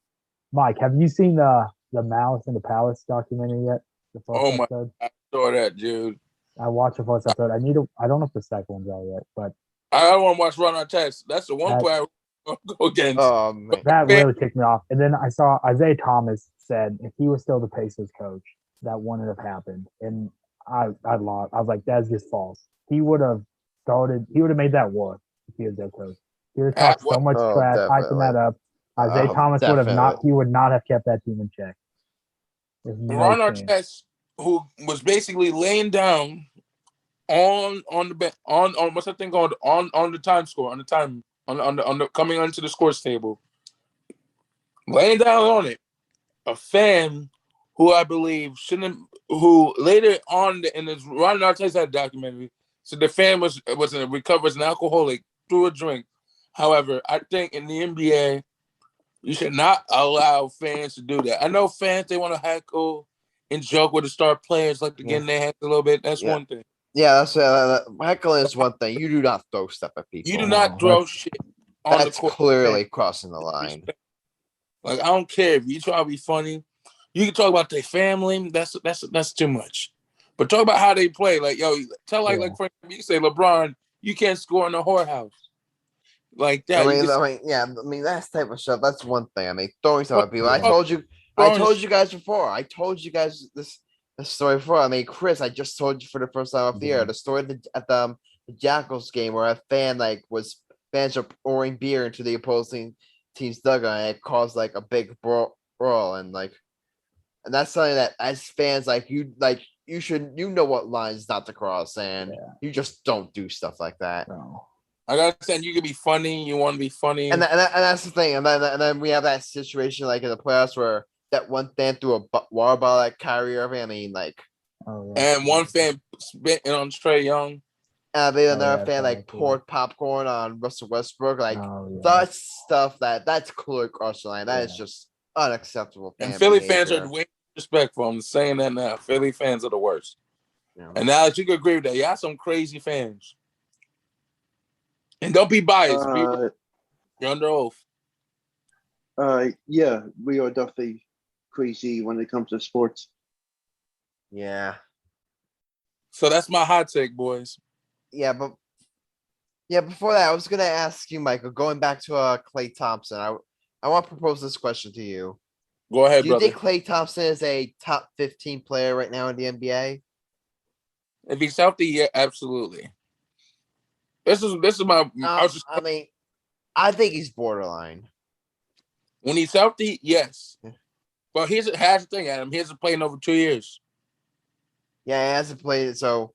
Mike, have you seen the Malice in the Palace documentary yet? The first Oh, my episode? I saw that, dude. I watched the first episode. I don't know if the second one's out yet, but I don't want to watch Ron Artest. That's the one player I go against. Oh man. that really ticked me off. And then I saw Isaiah Thomas said if he was still the Pacers coach, that wouldn't have happened. And I lost. I was like, that's just false. He would have made that work if he was their coach. He would have talked so much trash, hyping that up. Isaiah Thomas would not have kept that team in check. Ron Artest, who was basically laying down on the bench on what's that thing called on the time score on the coming onto the scores table, laying down on it. A fan who I believe who later on in this Ron Artest had a documentary, so the fan was recovered as an alcoholic through a drink. However, I think in the NBA, you should not allow fans to do that. I know fans, they want to heckle and joke with the star players, like to get in their heads a little bit. That's one thing. Yeah, that's heckling is one thing. You do not throw stuff at people. You do not throw shit on the court. That's clearly crossing the line. Like, I don't care if you try to be funny. You can talk about their family. That's too much. But talk about how they play. Like, yo, tell like for example, you say LeBron, you can't score in a whorehouse. Like that. I mean, that type of stuff. That's one thing. I mean, throwing stuff at people. I told you guys before. I told you guys this story before. I mean, Chris, I just told you for the first time off the air the story at the Jackals game where a fan fans are pouring beer into the opposing team's dugout, and it caused like a big brawl, and that's something that as fans you should know what lines not to cross, and you just don't do stuff like that. No. I understand you can be funny. You want to be funny, and that's the thing. And then we have that situation like in the playoffs where that one fan threw a water bottle at Kyrie Irving. I mean, and one fan spit on Trae Young. Another fan poured popcorn on Russell Westbrook. That's stuff that's clearly crossing the line. That is just unacceptable. And Philly fans are way disrespectful. I'm saying that now. Philly fans are the worst. Yeah. And now that you can agree with that, y'all some crazy fans. And don't be biased. You're under oath. Yeah, we are definitely crazy when it comes to sports. Yeah. So that's my hot take, boys. Yeah, but before that, I was gonna ask you, Michael, going back to Klay Thompson. I want to propose this question to you. Go ahead, brother. Do you think Klay Thompson is a top 15 player right now in the NBA? If he's healthy, yeah, absolutely. This is my. I think he's borderline. When he's healthy, yes. But here's the thing, Adam. He hasn't played in over 2 years. Yeah, he hasn't played it. So,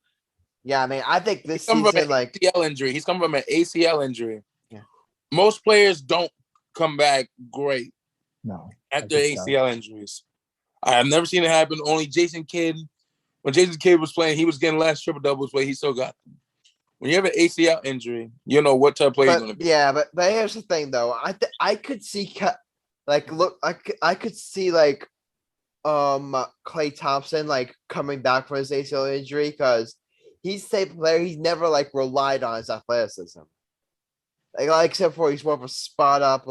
yeah, I mean, I think this season, ACL injury. He's coming from an ACL injury. Yeah. Most players don't come back great. No. After ACL injuries. I have never seen it happen. Only Jason Kidd. When Jason Kidd was playing, he was getting less triple doubles, but he still got them. When you have an ACL injury, you know what type of player you're going to be. Yeah, but here's the thing, though. I could see I could see Klay Thompson coming back from his ACL injury because he's the type of player he's never relied on his athleticism. Except for he's more of a spot up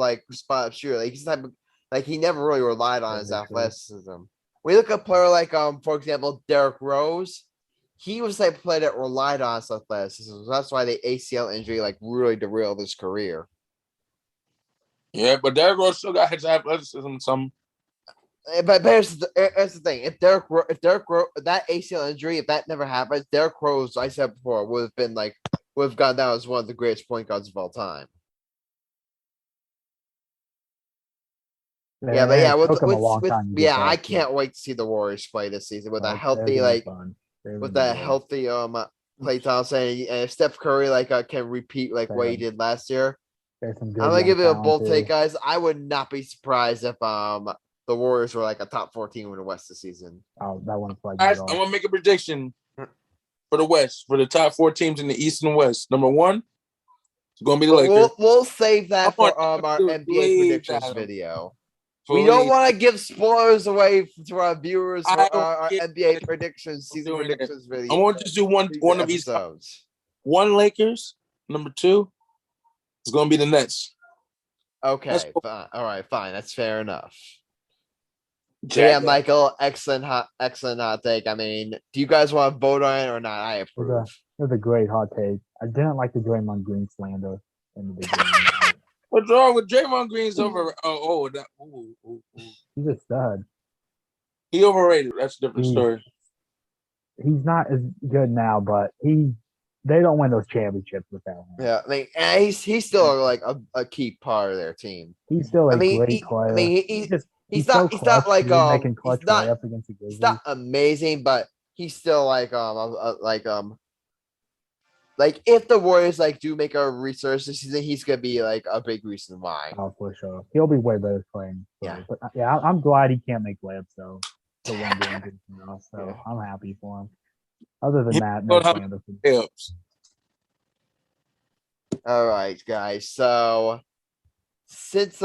shooter. He's the type of he never really relied on his athleticism. We look at a player for example, Derrick Rose. He was the type of player that relied on his athleticism. That's why the ACL injury really derailed his career. Yeah, but Derrick Rose still got his athleticism. But here's the thing: if Derrick Rose, that ACL injury, if that never happened, Derrick Rose, I said before, would have gone down as one of the greatest point guards of all time. Yeah, but I can't wait to see the Warriors play this season with a healthy Klay Thompson, and if Steph Curry can repeat what he did last year. I'm gonna give it a bold take, guys. I would not be surprised if the Warriors were a top 14 in the West this season. Oh, that one's I'm gonna make a prediction for the West, for the top 4 teams in the East and West. Number 1, it's gonna be the Lakers. We'll save that for our NBA predictions video. Please. We don't want to give spoilers away to our viewers for our NBA predictions, season predictions video. I want to just do one of these. 1 Lakers, number 2 is going to be the Nets. Okay, fine. All right, fine. That's fair enough. Yeah, Michael, excellent hot take. I mean, do you guys want to vote on it or not? I approve. It was a great hot take. I didn't like the Draymond Green slander in the beginning. What's wrong with Draymond Green's over? He's a stud. He overrated. That's a different story. He's not as good now, but they don't win those championships without him. Yeah, I mean, he's still a key part of their team. He's still a great player. I mean, he's not making clutch layups against the Grizzlies. He's not amazing, but he's still like if the Warriors like do make a resurgence this season, he's gonna be like a big reason why. Oh, for sure. He'll be way better playing. Yeah. But yeah, I'm glad he can't make layups though. The one game, so Yeah. I'm happy for him. Other than He that, no don't have slander. layups. All right, guys. So since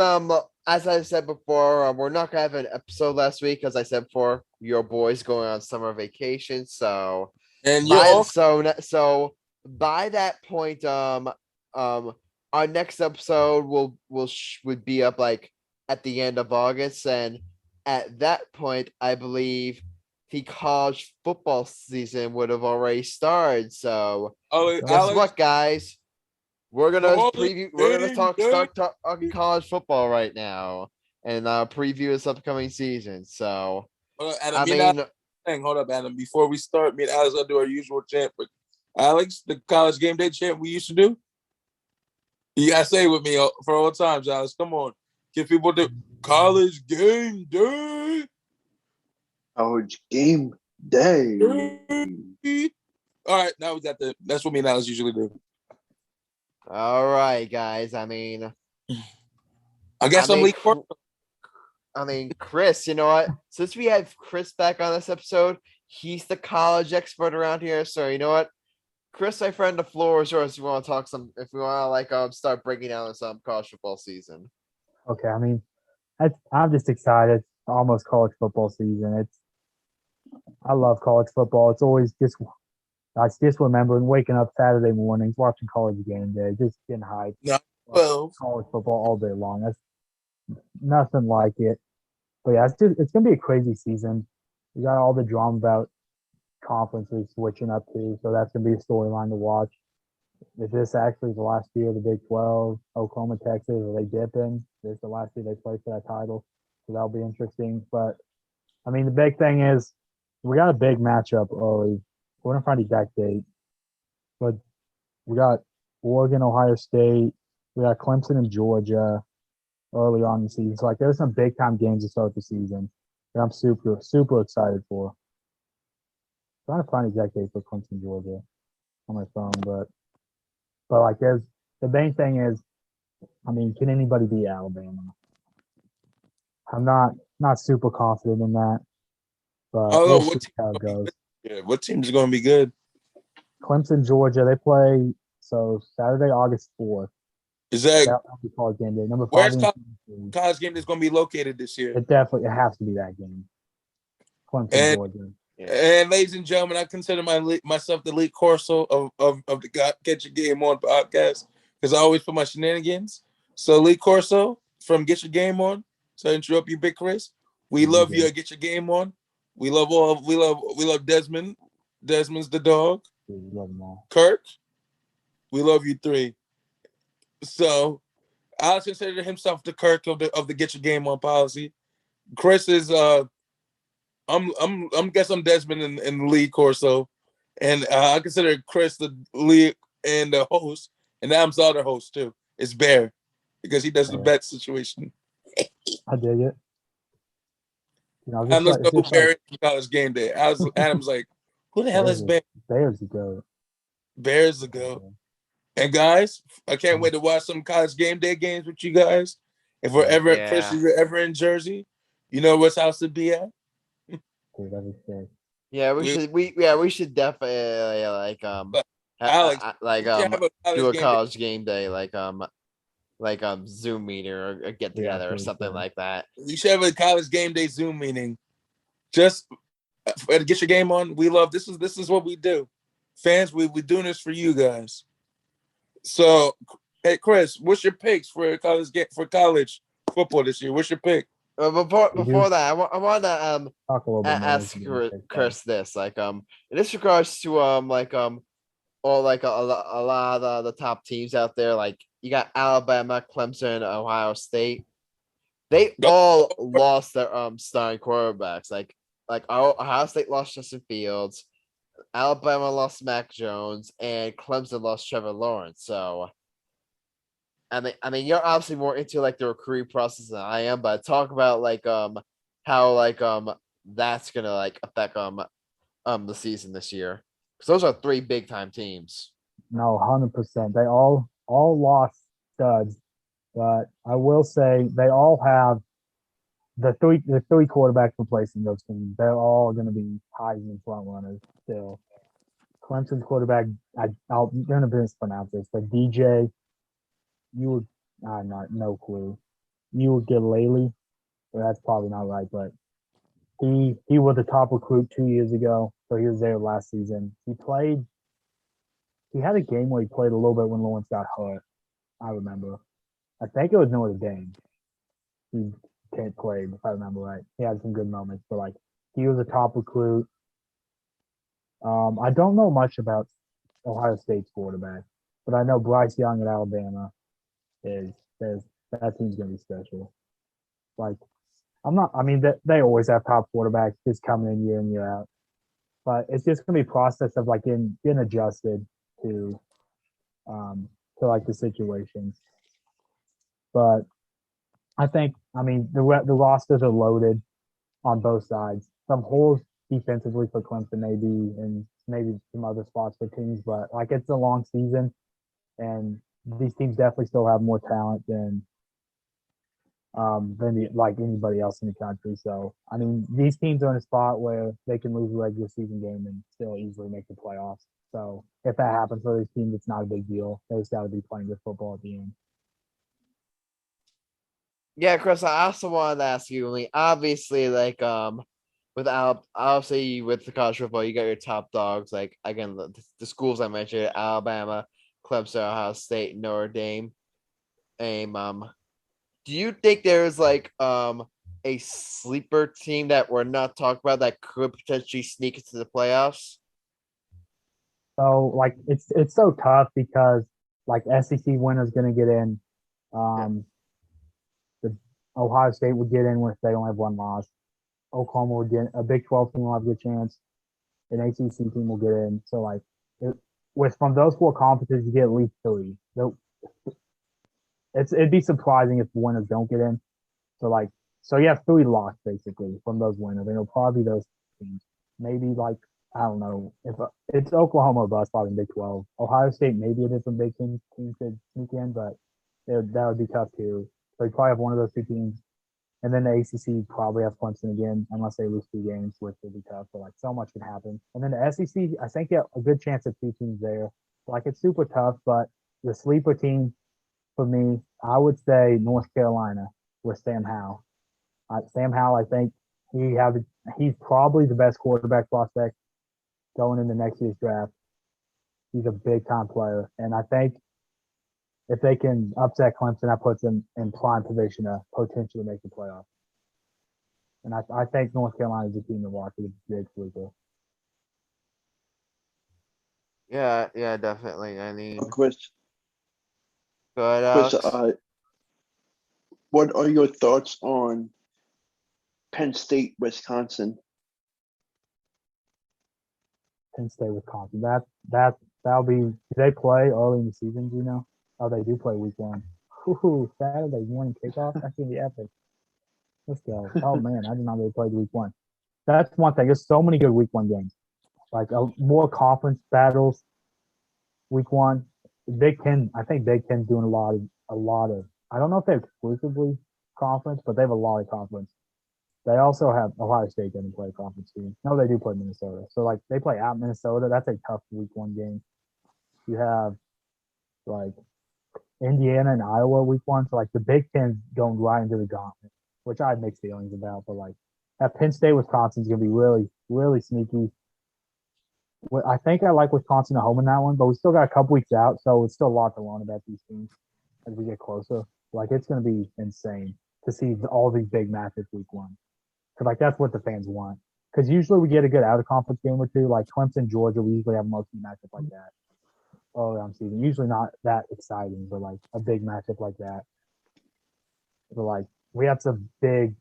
as I said before, we're not gonna have an episode last week, as I said before, your boys going on summer vacation. So And you're also so by that point, our next episode would be up like at the end of August, and at that point, I believe the college football season would have already started. So guess Alex, what, guys? We're gonna College preview. We're gonna game start talking college football right now, and preview this upcoming season. So Adam, I mean, hold up, Adam. Before we start, me and Alex will do our usual chant. But Alex, the college game day chant we used to do. You gotta say it with me for all times, Alex. Come on, give people the college game day. College game day. All right, now we got that's what me and Alex usually do. all right, guys. I mean, I guess I'm leaving. Chris, you know what? Since we have Chris back on this episode, he's the college expert around here. So you know what, Chris, my friend, the floor is yours. If you want to talk if we want to start breaking down some college football season. Okay, I mean, I'm just excited. It's almost college football season. I love college football. It's always I just remember waking up Saturday mornings, watching college game day, just getting hyped. No, well, college football all day long. That's nothing like it. But yeah, it's gonna be a crazy season. We got all the drama about conferences switching up too, so that's gonna be a storyline to watch. If this actually is the last year of the Big 12, Oklahoma, Texas, are they dipping? This is the last year they play for that title, so that'll be interesting. But I mean, the big thing is we got a big matchup early. We're gonna find the exact date, but we got Oregon, Ohio State, we got Clemson and Georgia early on in the season. So like there's some big time games to start the season that I'm super, super excited for. I'm trying to find the exact date for Clemson, Georgia on my phone, but like there's the main thing is, I mean, can anybody beat Alabama? I'm not super confident in that, but we'll see how it goes. Yeah, what team's going to be good? Clemson, Georgia, they play so Saturday, August 4th. Is that that'll be college game day? Number 5. Where's college game is going to be located this year? It has to be that game. Clemson, Georgia. And ladies and gentlemen, I consider myself the lead Corso of the Get Your Game On podcast because I always put my shenanigans. So Lee Corso from Get Your Game On. So I interrupt you, Big Chris. We love you. Get Your Game On. We love Desmond. Desmond's the dog. We love them all. Kirk. We love you 3. So Alex considered himself the Kirk of the Get Your Game On policy. Chris is I'm Desmond and the lead Corso, and I consider Chris the lead and the host, and Adam's the other host too. It's Bear because he does the bet situation. I dig it. I'm let's go Bear college game day. Adam's like, who the hell is Bear? Bear's the go. Bear's the go. And guys, I can't wait to watch some college game day games with you guys. If we're ever Chris, if you're ever in Jersey, you know what's house to be at. Yeah, we should definitely Alex, do a college game day like Zoom meeting or a get together or something like that. We should have a college game day Zoom meeting. Just get your game on. We love this is what we do. Fans, we're doing this for you guys. So hey Chris, what's your picks for college football this year? What's your pick? Before that, I want to ask Chris this, in this regards to all a lot of the top teams out there, like you got Alabama, Clemson, Ohio State. They all lost their starting quarterbacks. Like Ohio State lost Justin Fields, Alabama lost Mac Jones, and Clemson lost Trevor Lawrence. So I mean, you're obviously more into like the recruiting process than I am, but talk about how that's gonna affect the season this year, because those are 3 big time teams. No, 100%. They all lost studs, but I will say they all have the three quarterbacks replacing those teams. They're all going to be Heisman front runners still. Clemson's quarterback, I'm going to mispronounce this, but DJ, you would, I'm not, no clue. You would get Laley. Well, that's probably not right, but he was a top recruit 2 years ago, so he was there last season. He had a game where he played a little bit when Lawrence got hurt. I remember. I think it was Notre Dame. He can't play, if I remember right. He had some good moments, but like he was a top recruit. I don't know much about Ohio State's quarterback, but I know Bryce Young at Alabama is there's that team's gonna be special. Like I'm not. I mean, they always have top quarterbacks just coming in year out, but it's just gonna be a process of like getting adjusted to um like the situations. But I mean, the rosters are loaded on both sides. Some holes defensively for Clemson, maybe, and maybe some other spots for teams. But like, it's a long season, and these teams definitely still have more talent than like anybody else in the country. So I mean, these teams are in a spot where they can lose a regular season game and still easily make the playoffs. So if that happens for these teams, it's not a big deal. They just got to be playing good football at the end. Yeah, Chris, I also wanted to ask you, like, obviously, like, obviously with the college football, you got your top dogs, like, again, the schools I mentioned, Alabama, Clemson, Ohio State, Notre Dame. Do you think there's like a sleeper team that we're not talking about that could potentially sneak into the playoffs? So like it's so tough because like SEC winner's going to get in. Um, the Ohio State would get in if they only have one loss. Oklahoma would get a Big 12 team will have a good chance. An ACC team will get in. So like with from those four conferences, you get at least three. It'd be surprising if the winners don't get in. So you have three locks basically from those winners, and it'll probably be those teams. Maybe like I don't know if it's Oklahoma or bust probably in Big 12. Ohio State maybe a different Big Ten team could sneak in, but that would be tough too. So you probably have one of those two teams, and then the ACC probably have Clemson again unless they lose two games, which would be tough. But like so much could happen. And then the SEC, I think you have a good chance of two teams there. Like it's super tough, but the sleeper team for me, I would say North Carolina with Sam Howell. Sam Howell, I think he's probably the best quarterback prospect going into next year's draft. He's a big time player, and I think if they can upset Clemson, that puts them in prime position to potentially make the playoffs. And I think North Carolina is a team to watch. It's a big sleeper. Yeah, definitely. I mean, Chris, go ahead, Chris, Alex. what are your thoughts on Penn State, Wisconsin? Penn State, Wisconsin. That'll be. Do they play early in the season? Do you know? Oh, they do play week one. Ooh, Saturday morning kickoff. That's gonna be epic. Let's go. Oh man, I did not know they played week one. That's one thing. There's so many good week one games. Like more conference battles. Week one. Big Ten. I think Big Ten's doing a lot of. I don't know if they're exclusively conference, but they have a lot of conference. They also have Ohio State doesn't play conference team. No, they do play Minnesota. So like they play at Minnesota. That's a tough week one game. You have like Indiana and Iowa week one. So like the Big Ten's going right into the gauntlet, which I have mixed feelings about. But like that Penn State Wisconsin's gonna be really, really sneaky. I think I like Wisconsin at home in that one, but we still got a couple weeks out, so it's still a lot to learn about these teams as we get closer. Like it's gonna be insane to see all these big matches week one. Cause like that's what the fans want. Because usually we get a good out of conference game or two, like Clemson, Georgia. We usually have mostly matchup like that early on season. Usually not that exciting, but like a big matchup like that. But like we have some big,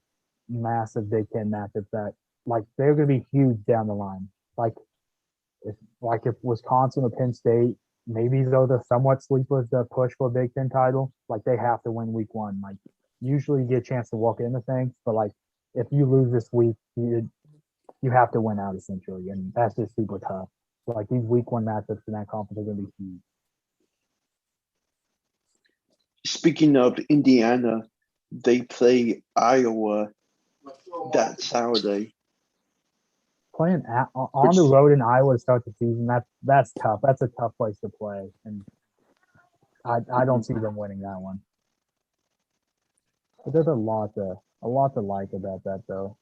massive Big Ten matchups that like they're gonna be huge down the line. If Wisconsin or Penn State, maybe though they're somewhat sleepers to push for a Big Ten title, like they have to win week one. Like usually you get a chance to walk into things, but like if you lose this week, you have to win out essentially, and that's just super tough. So like these week one matchups in that conference are going to be huge. Speaking of Indiana, they play Iowa that Saturday. Playing on the road in Iowa to start the season, that's tough. That's a tough place to play, and I don't see them winning that one. But there's a lot to like about that, though.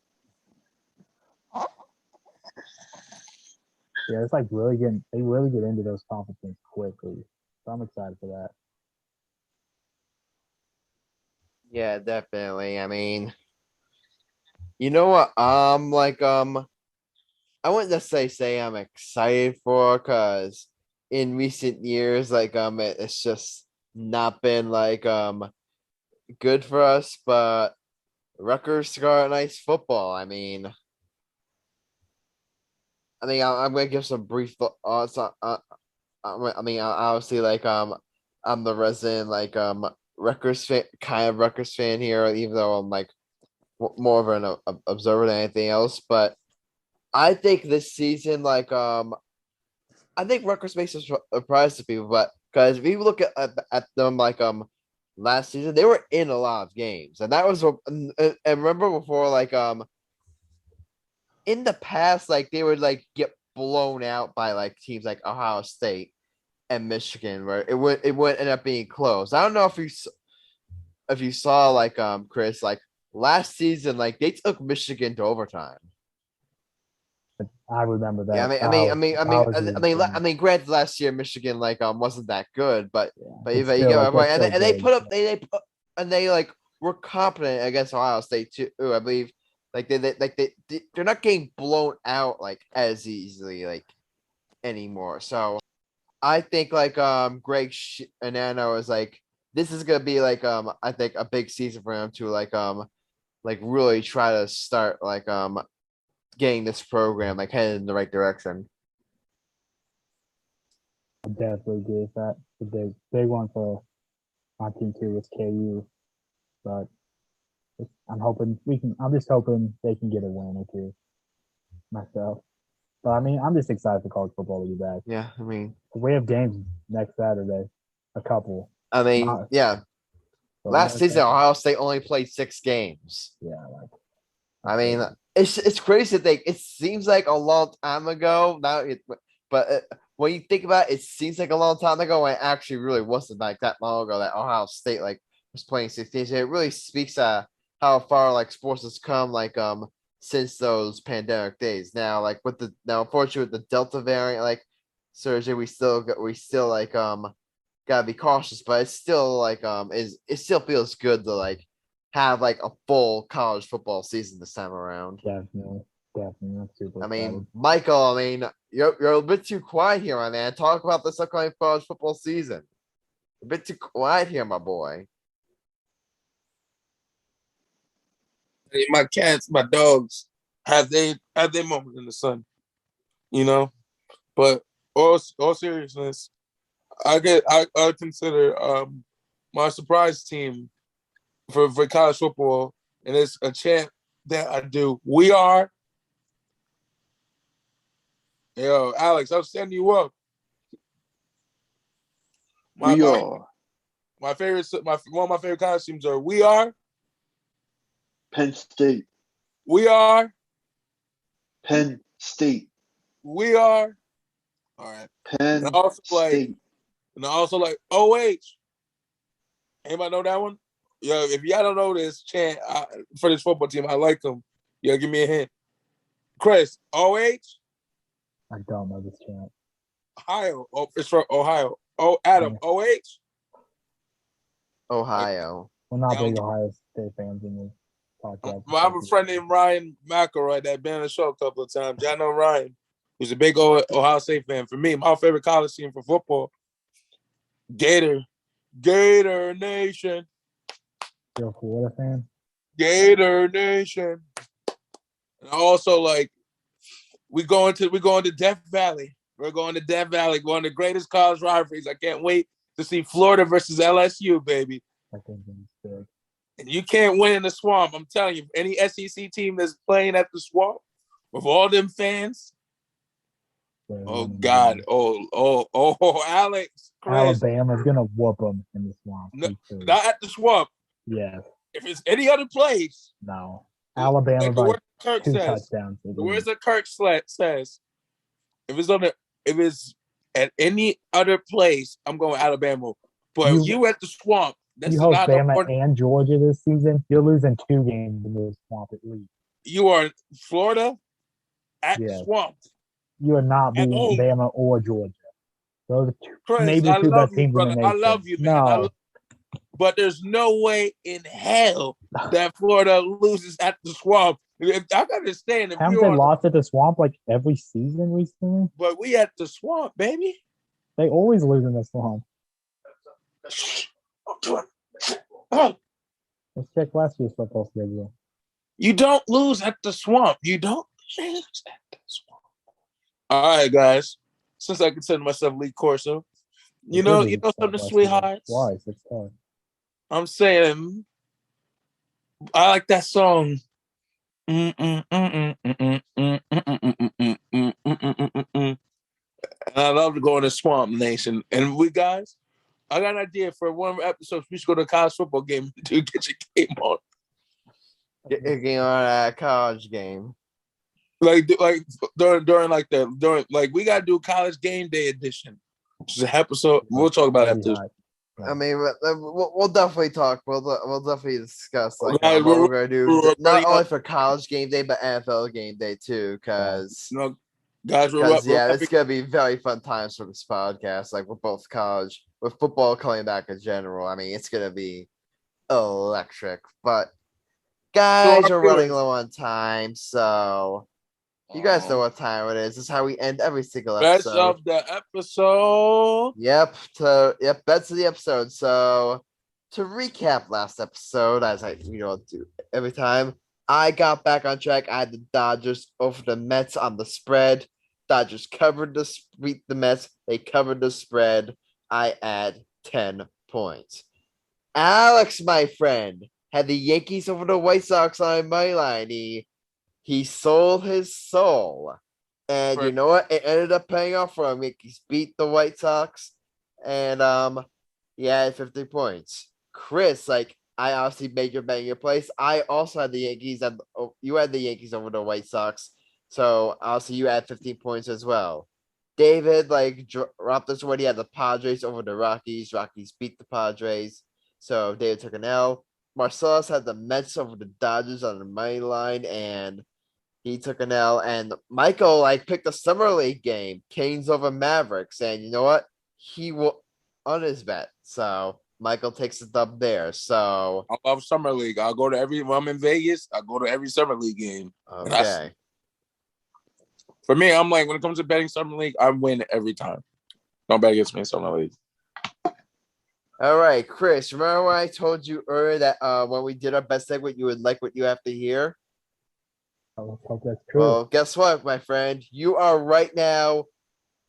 Yeah, it's like they really get into those competitions quickly. So I'm excited for that. Yeah, definitely. I mean, you know what? I wouldn't necessarily say I'm excited for, because in recent years, it's just not been good for us. But Rutgers got nice football. I'm gonna give some brief thoughts. Obviously, I'm the resident Rutgers fan, kind of Rutgers fan here, even though I'm more of an observer than anything else. But I think this season, I think Rutgers makes a surprise to people, but because if you look at them last season, they were in a lot of games, and that was and remember before in the past they would get blown out by teams like Ohio State and Michigan, where it would end up being close. I don't know if you saw Chris last season they took Michigan to overtime. I remember that. Yeah, granted, last year Michigan wasn't that good, but you get my point. And they put up they were competent against Ohio State too. I believe they're not getting blown out as easily anymore. So I think Greg Anano is this is gonna be I think a big season for him to really try to start getting this program headed in the right direction. I definitely agree with that. The big one for my team too is KU, but I'm just hoping they can get a win or two myself. But I'm just excited for college football to be back. Yeah, we have games next Saturday, a couple. Yeah. So last season, Ohio State only played 6 games. Yeah, it's crazy to think. It seems like a long time ago now, but when you think about it, it seems like a long time ago when it actually really wasn't that long ago that Ohio State was playing 16. So it really speaks to how far sports has come since those pandemic days. Now unfortunately with the Delta variant surge, we still gotta be cautious, but it's still it still feels good to have a full college football season this time around. Definitely. I'm super excited. Michael, you're a bit too quiet here, my man. Talk about this upcoming college football season. A bit too quiet here, my boy. My cats, my dogs have their moment in the sun, But all seriousness, I consider my surprise team for college football, and it's a chant that I do. We are. Yo, Alex, I'm setting you up. My favorite, one of my favorite college teams are we are. Penn State. We are. Penn State. We are. All right. Penn State. And I also like OH. Anybody know that one? Yo, if y'all don't know this chant for this football team, I like them. Yo, give me a hint. Chris, OH? I don't know this chant. Ohio. Oh, it's from Ohio. Oh, Adam, Yeah. OH? Ohio. We're not big Ohio State fans in this podcast. I have a friend named Ryan McElroy that been on the show a couple of times. Y'all know Ryan, who's a big Ohio State fan. For me, my favorite college team for football, Gator Nation. You're a Florida fan? Gator Nation. And also, we going to Death Valley. We're going to Death Valley, one of the greatest college rivalries. I can't wait to see Florida versus LSU, baby. I think it's big. And you can't win in the Swamp. I'm telling you, any SEC team that's playing at the Swamp with all them fans, Oh God! Alex, Chris. Alabama's gonna whoop them in the swamp. No, not at the swamp. Yes. If it's any other place, No. Alabama like by Kirk 2 says, touchdowns. the words that Kirk says, if it's at any other place, I'm going Alabama. But you at the swamp. That's you host not Bama and Georgia this season. You're losing 2 games in the swamp at least. You are Florida at the swamp. You are not beating home. Bama or Georgia. Those are Chris, maybe the 2 best teams in the nation. I love you, man. But there's no way in hell that Florida loses at the swamp. I understand if haven't they lost at the swamp like every season recently? But we at the swamp, baby. They always lose in the swamp. Let's check last year's football schedule. You don't lose at the swamp. You don't lose at the swamp. All right, guys. Since I consider myself Lee Corso, you know something, sweethearts. Why? 6 times. I'm saying, I like that song. And I love to go in the Swamp Nation. And we guys, I got an idea for one episode. We should go to a college football game to get your game on. Get your game on a college game. Like during we gotta do college game day edition. Which is an episode. We'll talk about it after. I mean, we'll definitely talk. We'll definitely discuss what guys, we're gonna do, not only for college game day, but NFL game day too. Because it's gonna be very fun times for this podcast. Like with both college, with football coming back in general. I mean, it's gonna be electric. But guys, we're running low on time, so. You guys know what time it is. This is how we end every single episode. Best of the episode. Yep. Best of the episode. So to recap last episode, as I do every time, I got back on track. I had the Dodgers over the Mets on the spread. Dodgers beat the Mets. They covered the spread. I add 10 points. Alex, my friend, had the Yankees over the White Sox on my line. He sold his soul. And you know what? It ended up paying off for him. Yankees beat the White Sox. And he had 50 points. Chris, I obviously made your bang your place. I also had the Yankees. You had the Yankees over the White Sox. So obviously you had 15 points as well. David, dropped this one. He had the Padres over the Rockies. Rockies beat the Padres. So David took an L. Marcellus had the Mets over the Dodgers on the money line. And he took an L, and Michael picked a summer league game, Canes over Mavericks, and you know what? He will on his bet. So Michael takes the dub there. So I love summer league. I'll go to when I'm in Vegas. I go to every summer league game. Okay. For me, I'm when it comes to betting summer league, I win every time. Don't bet against me in summer league. All right, Chris. Remember when I told you earlier that when we did our best segment, you would like what you have to hear? I hope that's true. Well, guess what, my friend? You are right now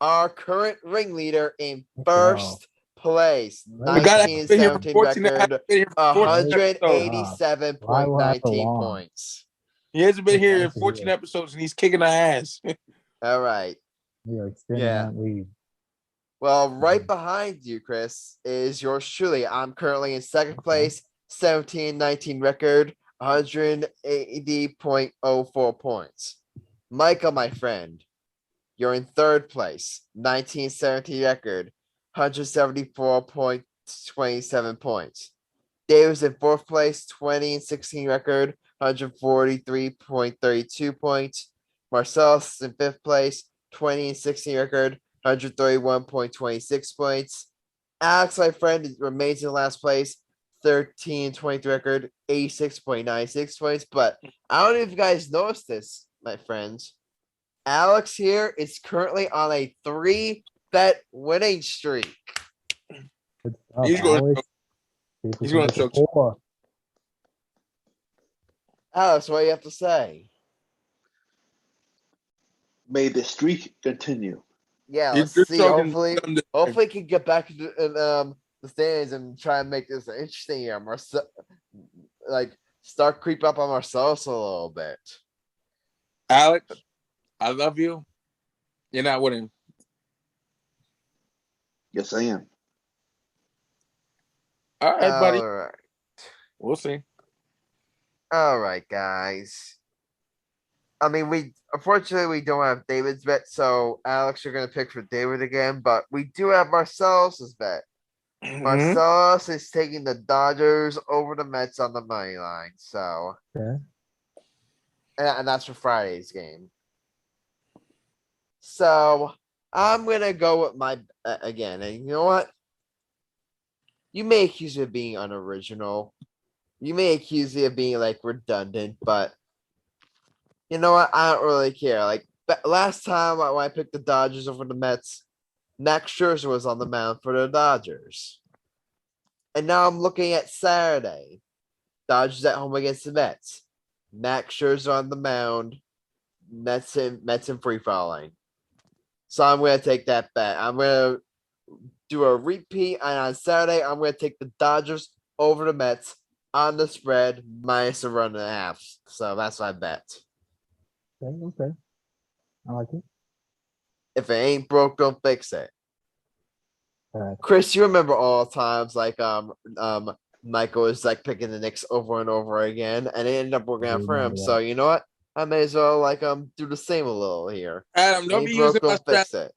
our current ringleader in first place. 1917 record, 187.19 points. He hasn't been here in 14 episodes, and he's kicking our ass. All right. We are extending that lead. Well, right behind you, Chris, is yours truly. I'm currently in second place, 17-19 record. 180.04 points. Michael, my friend, you're in third place, 1970 record, 174.27 points. Dave's in fourth place, 20-16 record, 143.32 points. Marcellus in fifth place, 20-16 record, 131.26 points. Alex, my friend, remains in last place, 13-23 record, 86.96 points. But I don't know if you guys noticed this, my friends. Alex here is currently on a 3-bet winning streak. He's going to choke. Alex, what do you have to say? May the streak continue. Yeah, let's see. Hopefully he can get back in the stands and try and make this interesting here. Start creep up on Marcellus a little bit. Alex, I love you. You're not winning. Yes, I am. All right, buddy. All right. We'll see. All right, guys. I mean, unfortunately we don't have David's bet, so Alex, you're gonna pick for David again, but we do have Marcellus's bet. Marcellus is taking the Dodgers over the Mets on the money line, so Okay. and that's for Friday's game. So I'm gonna go with my again, and you know what? You may accuse me of being unoriginal. You may accuse me of being like redundant, but you know what? I don't really care. Like last time when I picked the Dodgers over the Mets, Max Scherzer was on the mound for the Dodgers. And now I'm looking at Saturday. Dodgers at home against the Mets. Max Scherzer on the mound. Mets in free falling. So I'm going to take that bet. I'm going to do a repeat. And on Saturday, I'm going to take the Dodgers over the Mets on the spread minus a run and a half. So that's my bet. Okay. I like it. If it ain't broke, don't fix it. All right. Chris, you remember all times like Michael was like picking the Knicks over and over again, and it ended up working out for him. So you know what? I may as well like do the same a little here. Adam, don't Ain't be broke, using my don't fix strategy. it.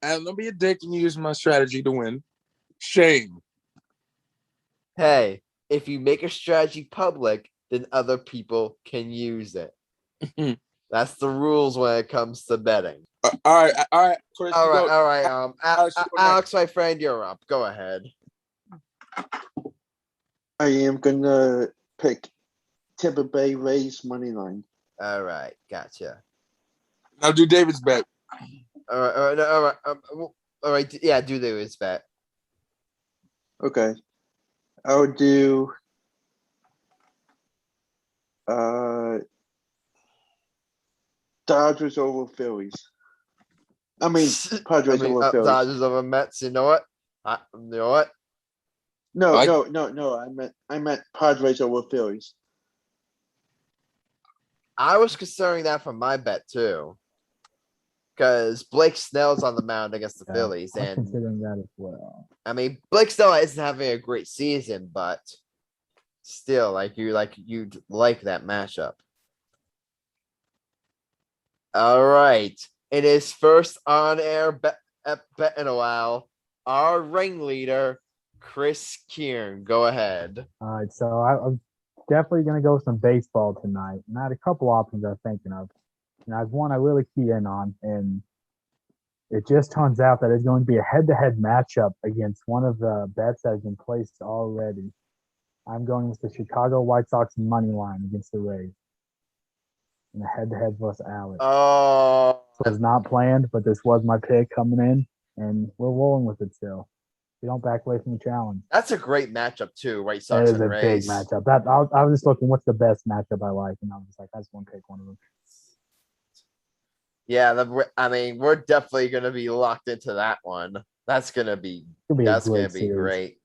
Adam, don't be a dick and use my strategy to win. Shame. Hey, if you make a strategy public, then other people can use it. That's the rules when it comes to betting. All right, Chris. All right. Alex, my friend, you're up. Go ahead. I am gonna pick Tampa Bay Rays money line. All right, gotcha. Now do David's bet. All right. Yeah, do David's bet. Okay. I would do Dodgers over Phillies. I mean Padres over Phillies. Dodgers over Mets. You know what? No. I meant Padres over Phillies. I was considering that for my bet too, because Blake Snell's on the mound against the Phillies, I'm and considering that as well. I mean Blake Snell isn't having a great season, but still, you'd like that matchup. All right, it is first on-air bet in a while. Our ringleader, Chris Kern, go ahead. All right, so I'm definitely going to go with some baseball tonight. And I had a couple options I was thinking of. And I have one I really key in on, and it just turns out that it's going to be a head-to-head matchup against one of the bets that has been placed already. I'm going with the Chicago White Sox money line against the Rays. In a head-to-head versus Alex. Oh, it was not planned, but this was my pick coming in, and we're rolling with it still. We don't back away from the challenge. That's a great matchup too, White Sox and Rays. It is a big matchup. I was just looking, what's the best matchup I like, and I was just like, I just want to pick one of them. Yeah, we're definitely going to be locked into that one. That's going to be great.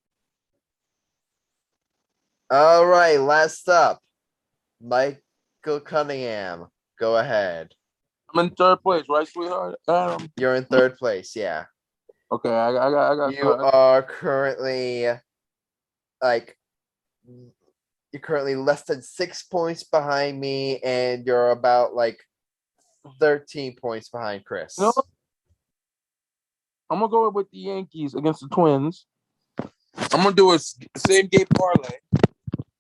All right, last up, Michael Cunningham. Go ahead. I'm in third place, right, sweetheart? You're in third place, yeah. Okay, I got. You are currently you're currently less than 6 points behind me, and you're about 13 points behind Chris. You know, I'm gonna go with the Yankees against the Twins. I'm gonna do a same game parlay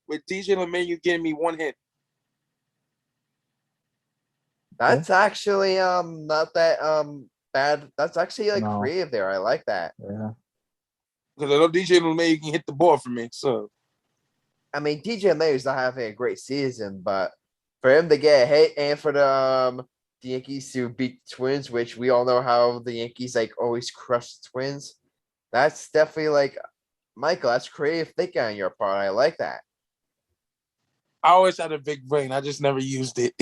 with DJ LeMahieu getting me one hit. That's actually not that bad. That's actually creative there. I like that. Yeah. Because I know DJ LeMahieu can hit the ball for me. So I mean, DJ LeMahieu's not having a great season, but for him to get a hit and for the Yankees to beat the Twins, which we all know how the Yankees always crush the Twins, that's definitely Michael, that's creative thinking on your part. I like that. I always had a big brain. I just never used it.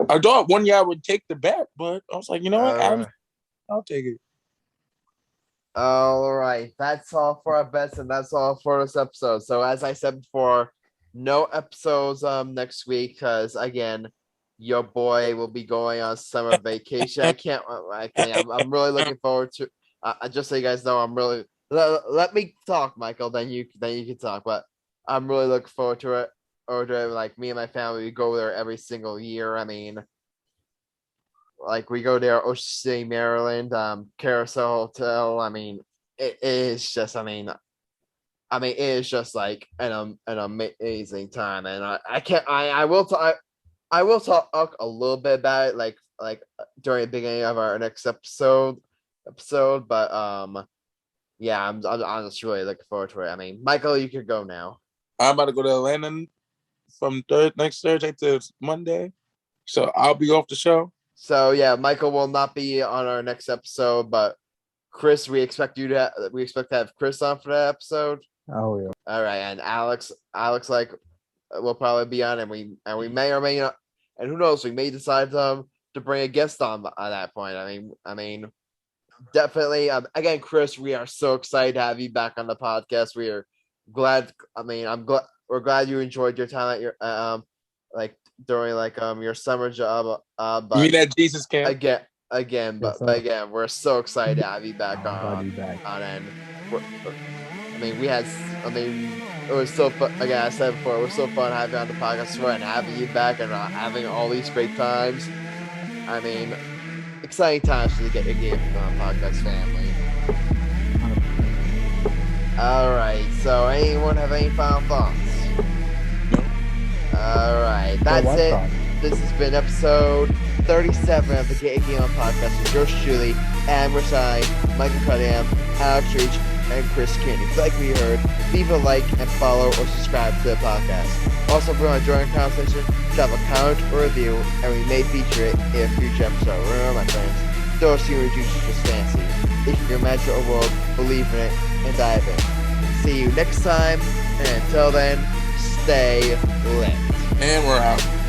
I thought one year I would take the bet, but I was like, you know what? I'll take it. All right. That's all for our bets, and that's all for this episode. So as I said before, no episodes next week because again, your boy will be going on summer vacation. I'm really looking forward to. Just so you guys know, I'm really let me talk, Michael. Then you can talk. But I'm really looking forward to it. Or like me and my family, we go there every single year. I mean, like we go there, Ocean City, Maryland, Carousel Hotel. I mean, it is just. It is just like an amazing time, and I will talk a little bit about it, like during the beginning of our next episode. But yeah, I'm just really looking forward to it. I mean, Michael, you could go now. I'm about to go to Atlanta from next Thursday to Monday, so I'll be off the show. So yeah, Michael will not be on our next episode, but Chris, we expect to have Chris on for that episode. Oh yeah. All right, and Alex, like, will probably be on, and we may or may not, and who knows, we may decide to bring a guest on at that point. I mean, definitely. Again, Chris, we are so excited to have you back on the podcast. We are glad. We're glad you enjoyed your time at your during your summer job. But You mean at Jesus camp? Again, Yes, but again, we're so excited to have you back on. And it was so fun. Again, I said before, it was so fun having you on the podcast and having you back and having all these great times. I mean, exciting times to get your game on podcast family. All right. So, anyone have any final thoughts? All right. That's it. This has been episode 37 of the Game On Podcast with yours truly, and Grassani, Michael Cunningham, Alex Reich, and Chris Kern. If you like what you heard, leave a like and follow or subscribe to the podcast. Also, if you want to join the conversation, drop a comment or review, and we may feature it in a future episode. Remember, my friends, don't assume your juice is just fancy. If you can imagine a world, believe in it, and dive in. See you next time, and until then, stay lit. And we're out.